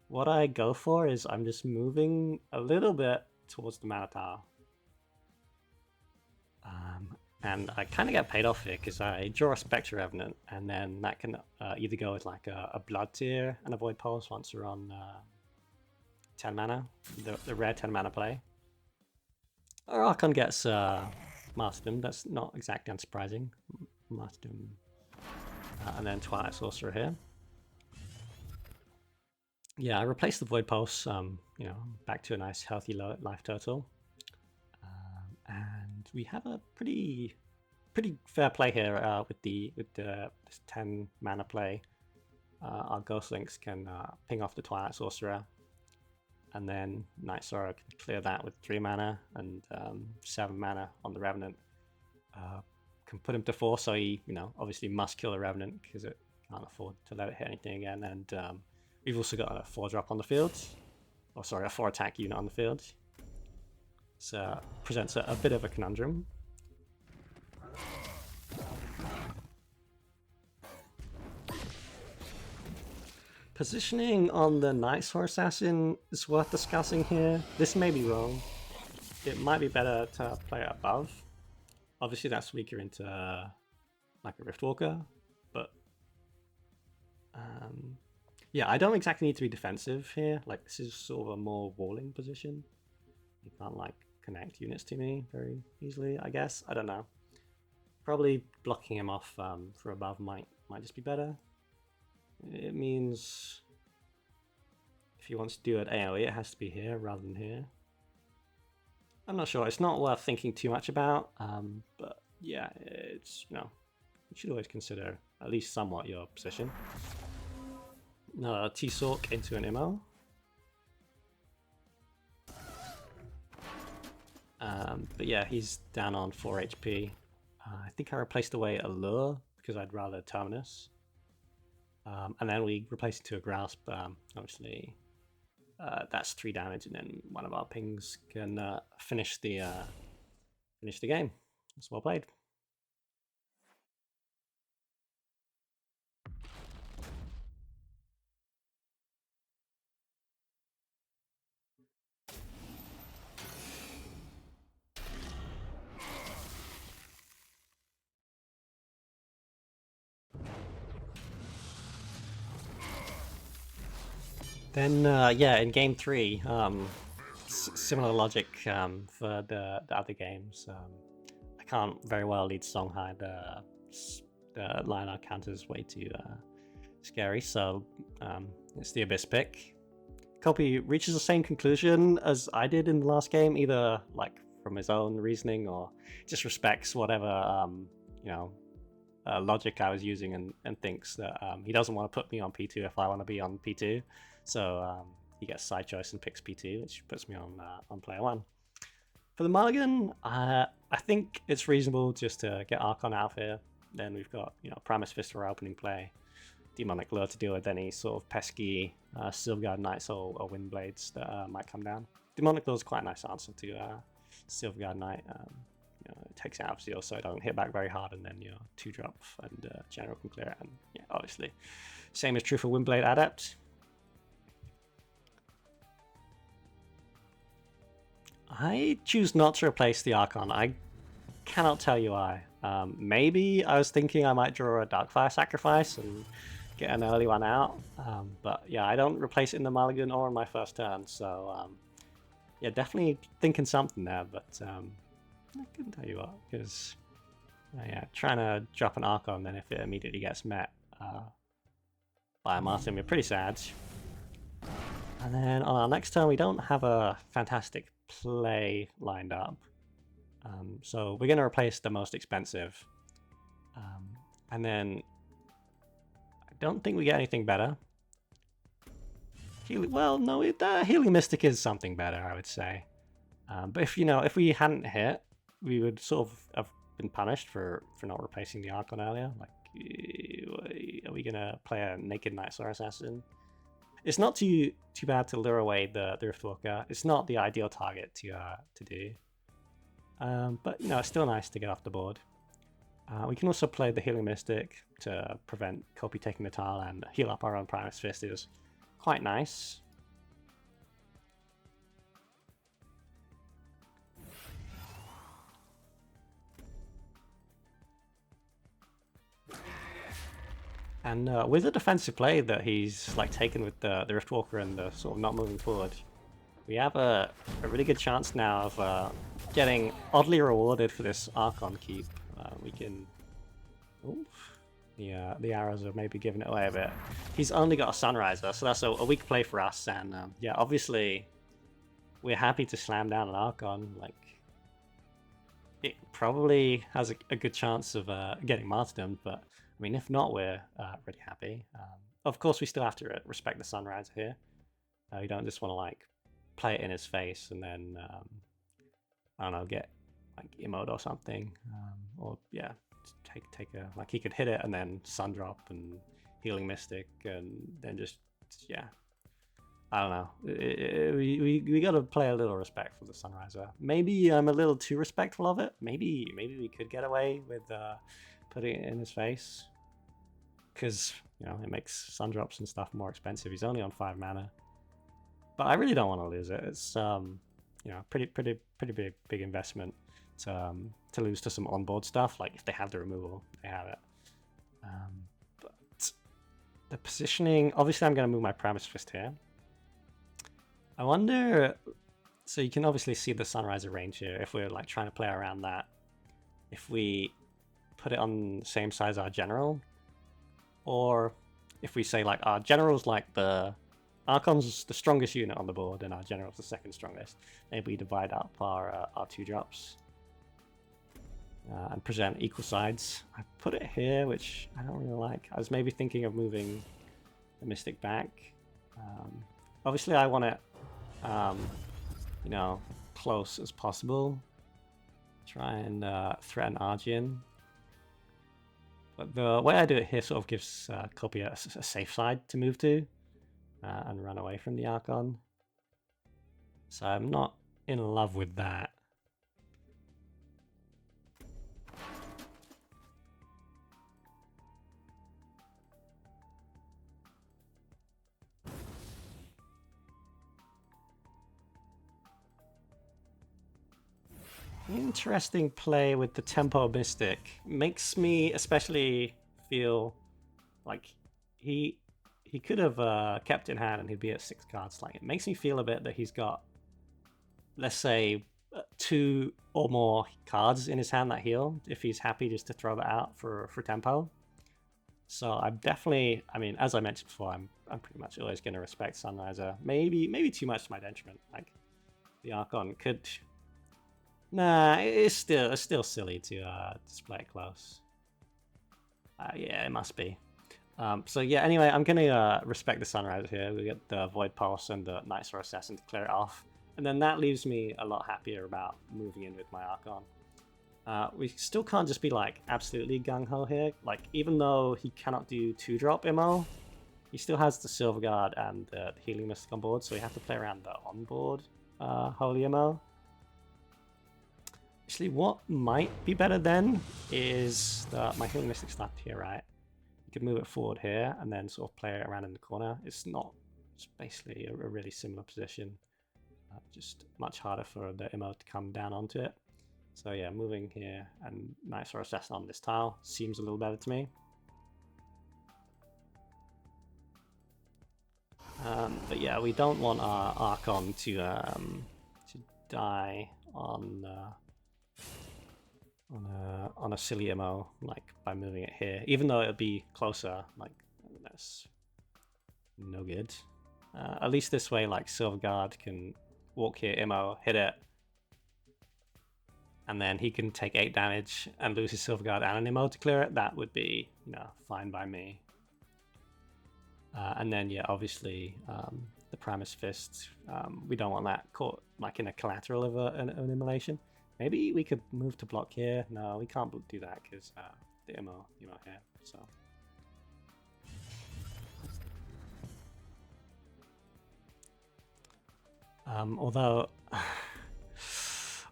What I go for is I'm just moving a little bit towards the Mana Tower. And I kind of get paid off here because I draw a Spectre Revenant, and then that can either go with like a Blood Tear and a Void Pulse once we're on 10 mana, the rare 10 mana play. Or Archon gets Martyrdom, that's not exactly unsurprising. Martyrdom, and then Twilight Sorcerer here. Yeah, I replaced the Void Pulse, back to a nice healthy life total. And we have a pretty fair play here with this 10 mana play. Our Ghost Links can ping off the Twilight Sorcerer, and then Night Sorrow can clear that with 3 mana and 7 mana on the Revenant. Can put him to 4, so he obviously must kill the Revenant because it can't afford to let it hit anything again. And we've also got a 4-drop on the field, a 4-attack unit on the field. So presents a bit of a conundrum. Positioning on the Night Sword Assassin is worth discussing here. This may be wrong. It might be better to play it above. Obviously that's weaker into like a Riftwalker, but yeah, I don't exactly need to be defensive here. Like this is sort of a more walling position. You can't like connect units to me very easily, I guess. I don't know. Probably blocking him off for above might just be better. It means if he wants to do it AoE, it has to be here rather than here. I'm not sure. It's not worth thinking too much about, but yeah, it's you should always consider at least somewhat your position. T-Sork into an Immo. But yeah, he's down on 4 HP. I think I replaced away Allure because I'd rather Terminus. And then we replace it to a Grasp. Obviously, that's 3 damage, and then one of our pings can finish the game. That's well played. Then yeah, in game 3, similar logic for the other games. I can't very well lead Songhai. The line counter is way too scary, so it's the Abyss pick. Kopi reaches the same conclusion as I did in the last game, either like from his own reasoning or just respects whatever logic I was using and thinks that he doesn't want to put me on P2 if I want to be on P2. So he gets side choice and picks P2, which puts me on player 1. For the mulligan, I think it's reasonable just to get Archon out of here. Then we've got Primus Fist for our opening play. Demonic Lure to deal with any sort of pesky Silverguard Knights or Windblades that might come down. Demonic Lure is quite a nice answer to Silverguard Knight. It takes it out of seal so I don't hit back very hard, and then 2-drop and General can clear it. And yeah, obviously, same is true for Windblade Adept. I choose not to replace the Archon. I cannot tell you why. Maybe I was thinking I might draw a Darkfire Sacrifice and get an early one out. But yeah, I don't replace it in the Mulligan or on my first turn. So yeah, definitely thinking something there. But I couldn't tell you what, because yeah, trying to drop an Archon, then if it immediately gets met by a Martin, we're pretty sad. And then on our next turn, we don't have a fantastic play lined up. So we're going to replace the most expensive. And then I don't think we get anything better. Well, no, Healing Mystic is something better, I would say. But if we hadn't hit, we would sort of have been punished for not replacing the Archon earlier. Like, are we going to play a Naked Night Star Assassin? It's not too bad to lure away the Riftwalker. It's not the ideal target to do. But it's still nice to get off the board. We can also play the Healing Mystic to prevent Kopiuyt taking the tile and heal up our own Primus Fist is quite nice. And with the defensive play that he's taken with the Riftwalker and the sort of not moving forward, we have a really good chance now of getting oddly rewarded for this Archon keep. We can... Oof. The arrows are maybe giving it away a bit. He's only got a Sunriser, so that's a weak play for us. And yeah, obviously, we're happy to slam down an Archon. It probably has a good chance of getting martyrdom, but I mean, if not, we're really happy. Of course, we still have to respect the Sunriser here. We don't just want to play it in his face and then I don't know, get emote or something, or yeah, take a he could hit it and then Sun Drop and Healing Mystic and then just yeah, I don't know. We got to play a little respect for the Sunriser. Maybe I'm a little too respectful of it. Maybe we could get away with putting it in his face, because it makes Sun Drops and stuff more expensive. He's only on 5 mana. But I really don't want to lose it. It's pretty big investment to lose to some onboard stuff. If they have the removal, they have it. But the positioning, obviously, I'm going to move my Primus Fist here. I wonder. So you can obviously see the Sunriser range here. If we're trying to play around that, if we put it on the same size as our general, or if we say our general's the Archon's the strongest unit on the board and our General's the second strongest. Maybe we divide up our 2-drops and present equal sides. I put it here, which I don't really like. I was maybe thinking of moving the Mystic back. Obviously, I want it, close as possible. Try and threaten Argian. But the way I do it here sort of gives Kopiuyt a safe side to move to. And run away from the Archon. So I'm not in love with that. Interesting play with the Tempo Mystic. Makes me especially feel like he could have kept in hand and he'd be at 6 cards. It makes me feel a bit that he's got, let's say, 2 or more cards in his hand that heal, if he's happy just to throw that out for tempo. So I'm definitely, I mean, as I mentioned before, I'm pretty much always going to respect Sunriser. Maybe too much to my detriment. The Archon could... Nah, it's still silly to display it close. Yeah, it must be. So yeah, anyway, I'm going to respect the Sunriser here. We get the Void Pulse and the Night Star Assassin to clear it off. And then that leaves me a lot happier about moving in with my Archon. We still can't just be like absolutely gung-ho here. Like, even though he cannot do 2-drop MO, he still has the Silver Guard and the Healing Mystic on board, so we have to play around the on-board Holy MO. Actually, what might be better then is that my Healing Mystic's left here, right? You could move it forward here and then sort of play it around in the corner. It's basically a really similar position. Just much harder for the MO to come down onto it. So yeah, moving here and nicer assassin on this tile seems a little better to me. But yeah, we don't want our Archon to die on a silly MO, like by moving it here. Even though it would be closer, like that's no good. At least this way, like Silver Guard can walk here, MO, hit it, and then he can take 8 damage and lose his Silver Guard and an MO to clear it. That would be, fine by me. And then, yeah, obviously, the Primus Fist, we don't want that caught like in a collateral of an immolation. Maybe we could move to block here. No, we can't do that because the MO here, so. Although,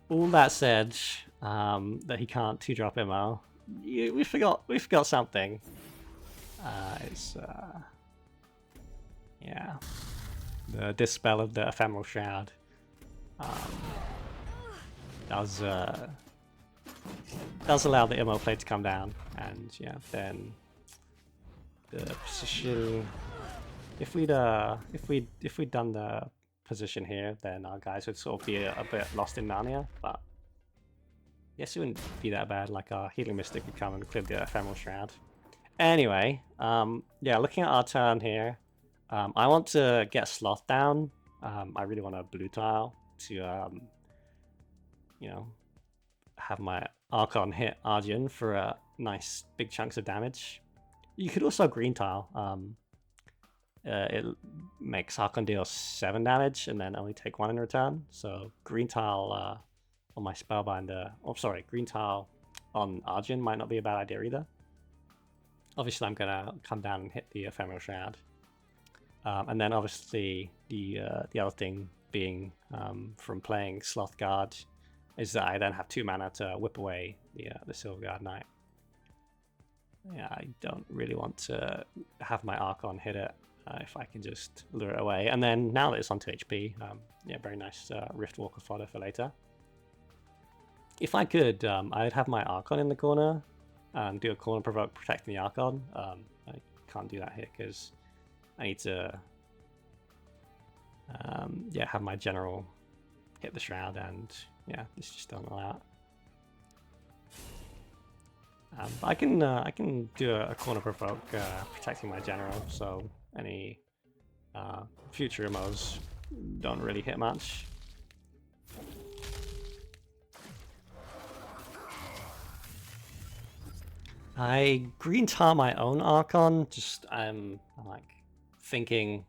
all that said, that he can't 2-drop MO, we forgot something. Yeah, the Dispel of the Ephemeral Shroud does allow the MO plate to come down, and yeah, then the position. If we'd done the position here, then our guys would sort of be a bit lost in Narnia, but yes, it wouldn't be that bad. Like our Healing Mystic would come and clear the Ephemeral Shroud. Anyway, yeah, looking at our turn here, I want to get Sloth down. I really want a blue tile to, have my Archon hit Arjun for a nice big chunks of damage. You could also green tile. It makes Archon deal 7 damage and then only take 1 in return. So green tile on my Spellbinder, green tile on Arjun might not be a bad idea either. Obviously I'm gonna come down and hit the Ephemeral Shroud. And then obviously the other thing being from playing Sloth Guard is that I then have 2 mana to whip away the Silver Guard Knight. Yeah, I don't really want to have my Archon hit it if I can just lure it away. And then now that it's on 2 HP, yeah, very nice Riftwalker fodder for later. If I could, I'd have my Archon in the corner and do a corner provoke protecting the Archon. I can't do that here because I need to yeah, have my general hit the Shroud, and yeah, this just doesn't allow it. But I can do a corner provoke protecting my general, so any future MOs don't really hit much. I green tar my own Archon. Just I'm like thinking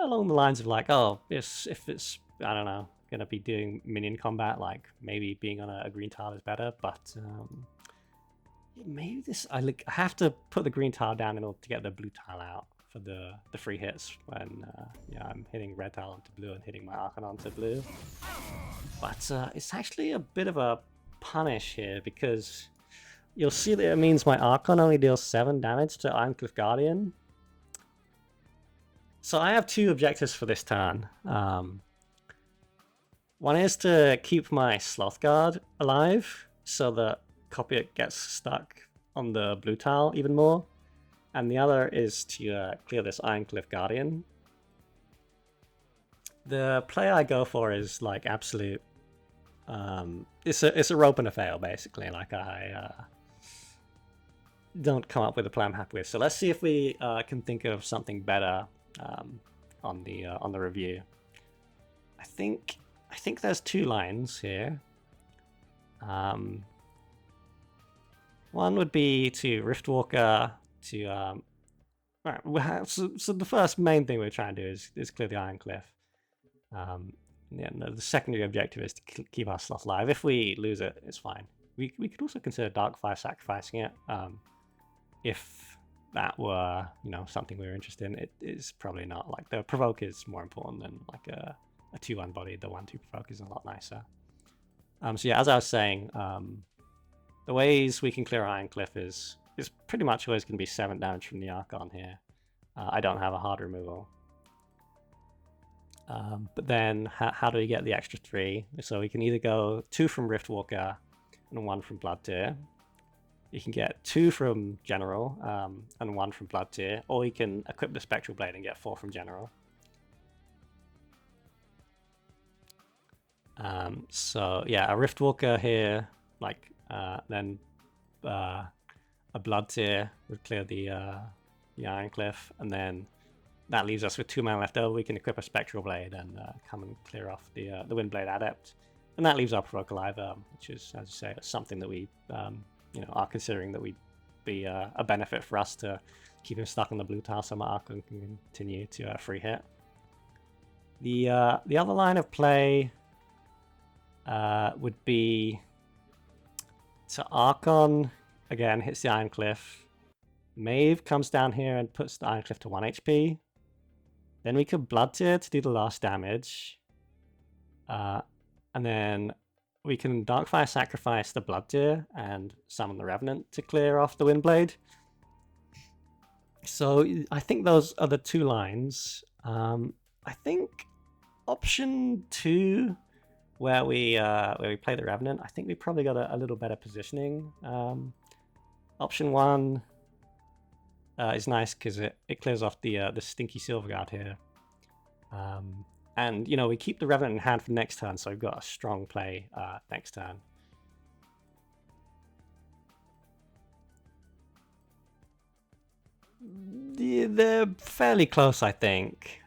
along the lines of like, oh, if it's I don't know, gonna be doing minion combat, like maybe being on a green tile is better, but maybe this I have to put the green tile down in order to get the blue tile out for the free hits when yeah, I'm hitting red tile onto blue and hitting my Archon onto blue. But it's actually a bit of a punish here because you'll see that it means my Archon only deals 7 damage to Ironcliff Guardian. So I have 2 objectives for this turn. One is to keep my Sloth Guard alive so that Kopiuyt gets stuck on the blue tile even more. And the other is to clear this Ironcliff Guardian. The play I go for is like absolute... it's a rope and a fail, basically. Like I don't come up with a plan I'm happy with. So let's see if we can think of something better on the review. I think there's 2 lines here. One would be to Riftwalker to right, so the first main thing we're trying to do is clear the Ironcliff. Yeah, no, the secondary objective is to keep our sloth alive. If we lose it, it's fine. We could also consider Darkfire sacrificing it. If that were, you know, something we were interested in, it is probably not. Like, the provoke is more important than like a 2-1 body. The 1-2 provoke is a lot nicer. So yeah, as I was saying, the ways we can clear Iron Cliff is pretty much always going to be 7 damage from the Archon here. I don't have a hard removal. But then how do we get the extra 3? So we can either go 2 from Riftwalker and 1 from Blood Tier. You can get 2 from General and 1 from Blood Tier, or you can equip the Spectral Blade and get 4 from General. So yeah, a Riftwalker here, like then a Blood Tier would clear the Iron Cliff, and then that leaves us with 2 mana left over. We can equip a Spectral Blade and come and clear off the Windblade Adept, and that leaves our Provoke alive, which is, as you say, something that we you know, are considering that would be a benefit for us to keep him stuck on the blue tile so my Archon can continue to free hit. The other line of play would be to Archon, again, hits the Iron Cliff. Maeve comes down here and puts the Iron Cliff to 1 HP. Then we could Blood Tier to do the last damage. And then we can Darkfire sacrifice the Blood Tier and summon the Revenant to clear off the Windblade. So I think those are the 2 lines. I think option 2, where we play the Revenant, I think we probably got a little better positioning. Option 1 is nice because it clears off the stinky Silverguard here. And, you know, we keep the Revenant in hand for next turn, so we've got a strong play next turn. Yeah, they're fairly close, I think.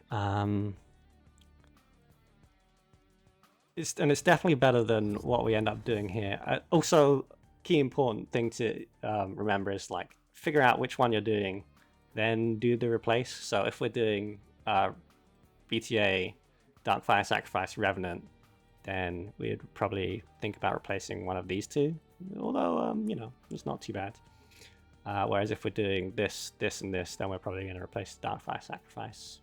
It's definitely better than what we end up doing here. Also, key important thing to remember is, like, figure out which one you're doing, then do the replace. So if we're doing BTA, Darkfire Sacrifice, Revenant, then we'd probably think about replacing one of these 2. Although, you know, it's not too bad. Whereas if we're doing this, this, and this, then we're probably going to replace Darkfire Sacrifice.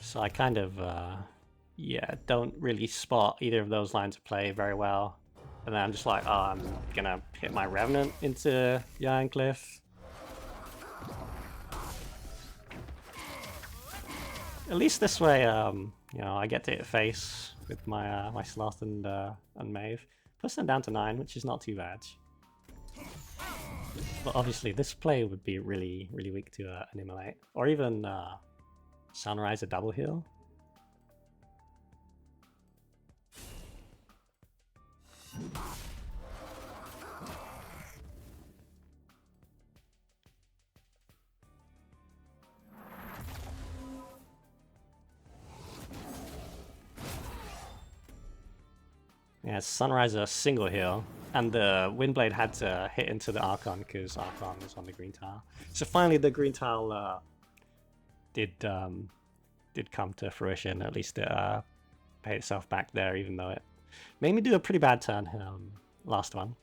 So I kind of, yeah, don't really spot either of those lines of play very well. And then I'm just like, oh, I'm gonna hit my Revenant into the Iron Cliff. At least this way, you know, I get to hit face with my my Sloth and Maeve. Puts them down to 9, which is not too bad. But obviously, this play would be really weak to Animalate, or even Sunrise a double heal. Yeah, Sunrise a single heal, and the Windblade had to hit into the Archon because Archon was on the green tile. So finally, the green tile did come to fruition. At least it paid itself back there, even though it made me do a pretty bad turn last one.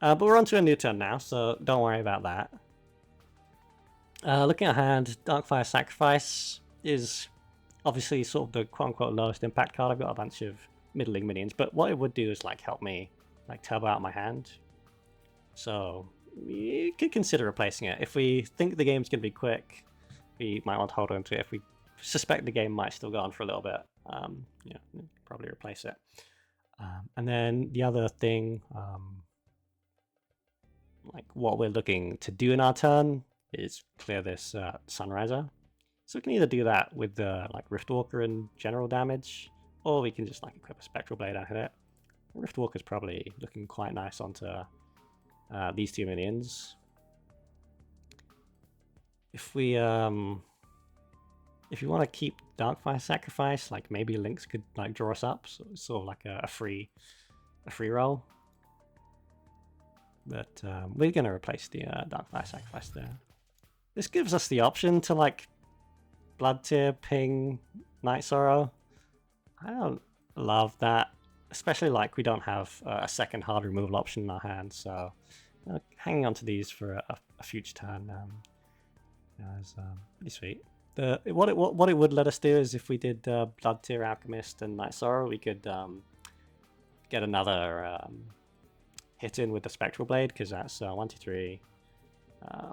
But we're on to a new turn now, so don't worry about that. Looking at hand, Darkfire Sacrifice is obviously sort of the quote-unquote lowest impact card. I've got a bunch of middling minions, but what it would do is like help me like turbo out my hand. So we could consider replacing it. If we think the game's going to be quick, we might want to hold on to it. If we suspect the game might still go on for a little bit, yeah, probably replace it. And then the other thing, like what we're looking to do in our turn is clear this Sunriser. So we can either do that with the like Riftwalker and general damage, or we can just like equip a Spectral Blade and hit it. Riftwalker's probably looking quite nice onto these 2 minions. If we if you want to keep Darkfire Sacrifice, like maybe Lynx could like draw us up, so it's sort of like a free roll. But we're going to replace the Darkfire Sacrifice there. This gives us the option to like Blood Tear, ping, Night Sorrow. I don't love that, especially like we don't have a second hard removal option in our hand, so hanging on to these for a future turn is pretty sweet. What it would let us do is if we did Blood Tear, Alchemist, and Night Sorrow, we could get another hit in with the Spectral Blade, because that's 1, 2, 3,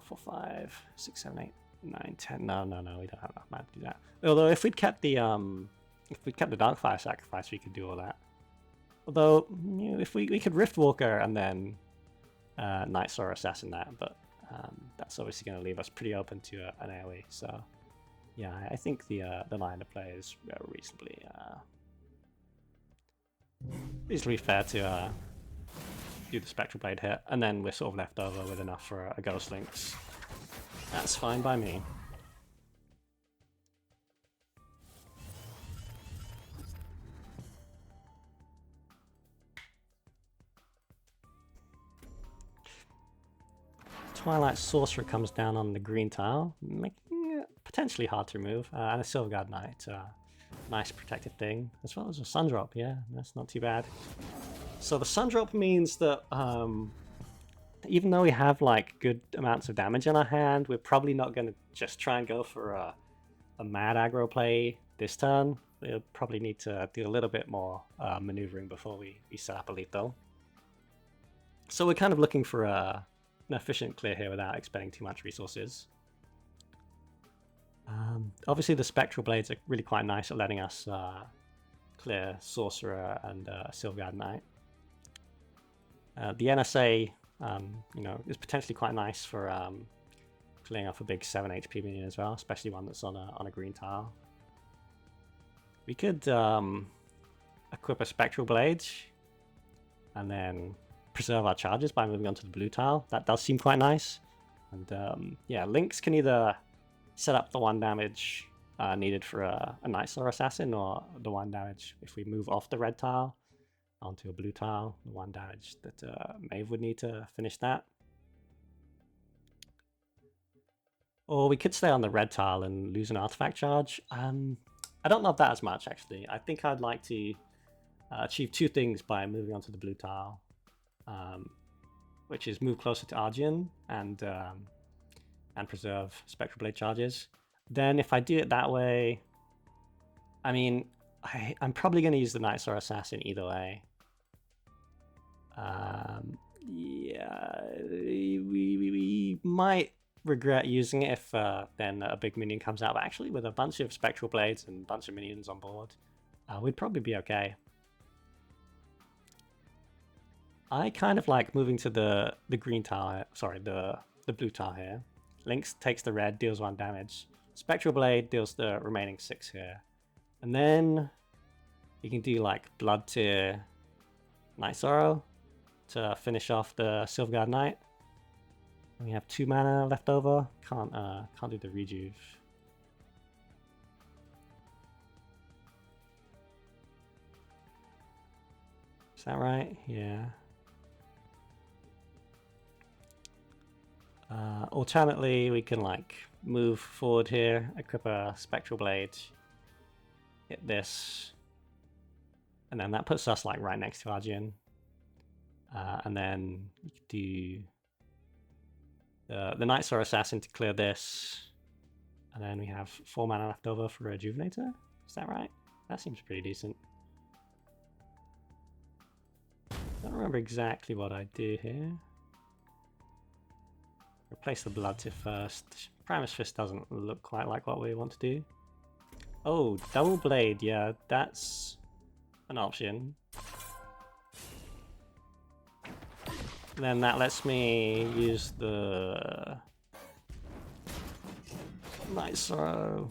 4, 5, 6, 7, 8, 9, 10. No, we don't have enough mana to do that. Although if we'd kept the Darkfire Sacrifice, we could do all that. Although, you know, if we could Riftwalker and then Night Sorrow Assassin that, but that's obviously going to leave us pretty open to an AoE. So, yeah, I think the line of play is reasonably fair to do the Spectral Blade hit, and then we're sort of left over with enough for a Ghost Lynx. That's fine by me. Twilight Sorcerer comes down on the green tile, making it potentially hard to remove, and a Silverguard Knight, nice protective thing, as well as a Sundrop. Yeah, that's not too bad. So the Sundrop means that even though we have like good amounts of damage in our hand, we're probably not going to just try and go for a mad aggro play this turn. We'll probably need to do a little bit more maneuvering before we set up a lethal. So we're kind of looking for an efficient clear here without expending too much resources. Obviously the Spectral Blades are really quite nice at letting us clear Sorcerer and Silverguard Knight. The NSA, you know, is potentially quite nice for clearing off a big 7 HP minion as well, especially one that's on a green tile. We could equip a Spectral Blade and then preserve our charges by moving on to the blue tile. That does seem quite nice. And yeah, Lynx can either set up the 1 damage needed for a Night Sorrow Assassin, or the 1 damage if we move off the red tile onto a blue tile, the 1 damage that Maeve would need to finish that. Or we could stay on the red tile and lose an artifact charge. I don't love that as much, actually. I think I'd like to achieve 2 things by moving onto the blue tile, which is move closer to Argian and preserve Spectral Blade charges. Then if I do it that way, I mean, I'm probably going to use the Night Sorrow Assassin either way. Yeah, we might regret using it if then a big minion comes out, but actually with a bunch of Spectral Blades and a bunch of minions on board, we'd probably be okay. I kind of like moving to the green tile, sorry, the blue tile here. Lynx takes the red, deals 1 damage. Spectral Blade deals the remaining 6 here. And then you can do like Blood Tear, Night Sorrow to finish off the Silverguard Knight. And we have 2 mana left over. Can't do the rejuve. Is that right? Yeah. Alternately, we can like move forward here, equip a Spectral Blade, hit this, and then that puts us like right next to Argian. And then we could do the Night Sorrow Assassin to clear this, and then we have 4 mana left over for a Rejuvenator. Is that right? That seems pretty decent. I don't remember exactly what I do here. Replace the Blood Tear first. Primus Fist doesn't look quite like what we want to do. Oh, Double Blade, yeah, that's an option. And then that lets me use the Night Sorrow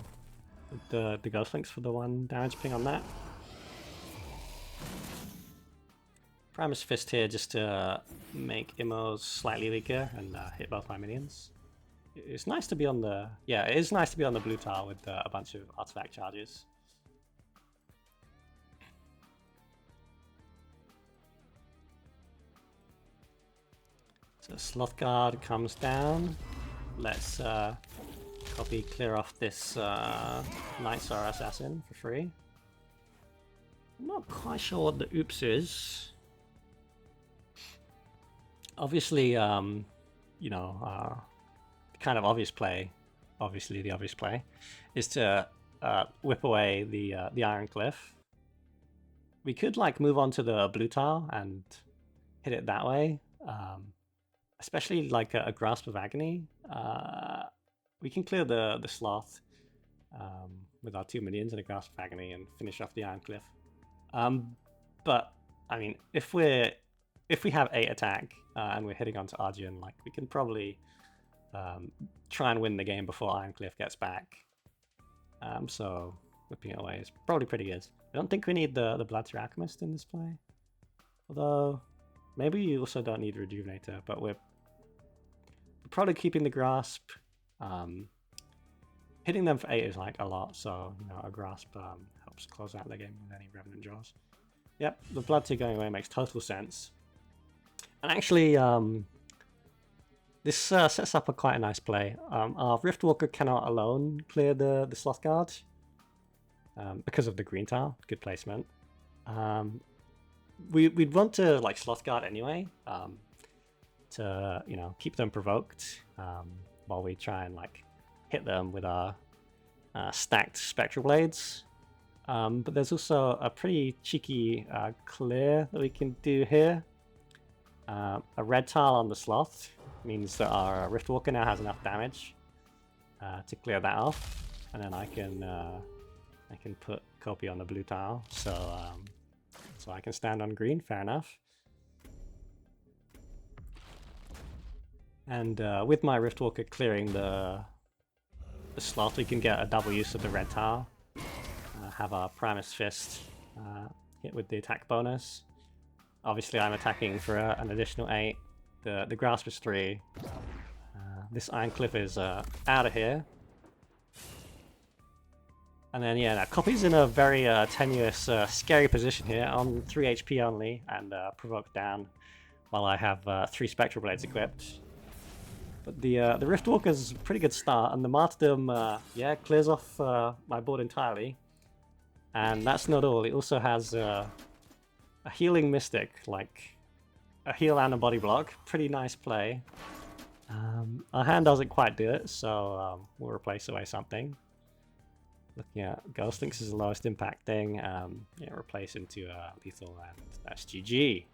with the Ghost Lynx for the 1 damage ping on that. Primus Fist here just to make Immos slightly weaker and hit both my minions. It's nice to be on the... yeah, it is nice to be on the blue tile with a bunch of artifact charges. So Sloth Guard comes down. Let's copy clear off this Night Star Assassin for free. I'm not quite sure what the oops is. Obviously, you know, kind of obvious play, obviously the obvious play, is to whip away the Iron Cliff. We could like move on to the blue tile and hit it that way, especially like a Grasp of Agony. We can clear the Sloth with our 2 minions and a Grasp of Agony and finish off the Iron Cliff. But I mean, if we have 8 attack and we're hitting onto Arjun, like we can probably try and win the game before Iron Cliff gets back. So whipping it away is probably pretty good. I don't think we need the Bloodseer Alchemist in this play, although maybe you also don't need Rejuvenator. But we're probably keeping the Grasp. Hitting them for 8 is like a lot, so you know a Grasp helps close out the game with any Revenant draws. Yep, the Bloodseer going away makes total sense. And actually, this sets up quite a nice play. Our Riftwalker cannot alone clear the Sloth Guard because of the green tile. Good placement. We'd want to like Sloth Guard anyway to you know keep them provoked while we try and like hit them with our stacked Spectral Blades. But there's also a pretty cheeky clear that we can do here. A red tile on the Sloth means that our Riftwalker now has enough damage to clear that off, and then I can put Kopiuyt on the blue tile, so I can stand on green. Fair enough. And with my Riftwalker clearing the Sloth, we can get a double use of the red tile. Have our Primus Fist hit with the attack bonus. Obviously, I'm attacking for an additional 8. The Grasp is 3. This Iron Cliff is out of here. And then, yeah, now Kopiuyt's in a very tenuous, scary position here on 3 HP only and provoked down while I have 3 Spectral Blades equipped. But the Riftwalker's a pretty good start, and the Martyrdom, yeah, clears off my board entirely. And that's not all. It also has a Healing Mystic, like a heal and a body block. Pretty nice play. Our hand doesn't quite do it, so we'll replace away something. Looking at Ghost Links is the lowest impact thing. Yeah, replace into lethal, and that's GG.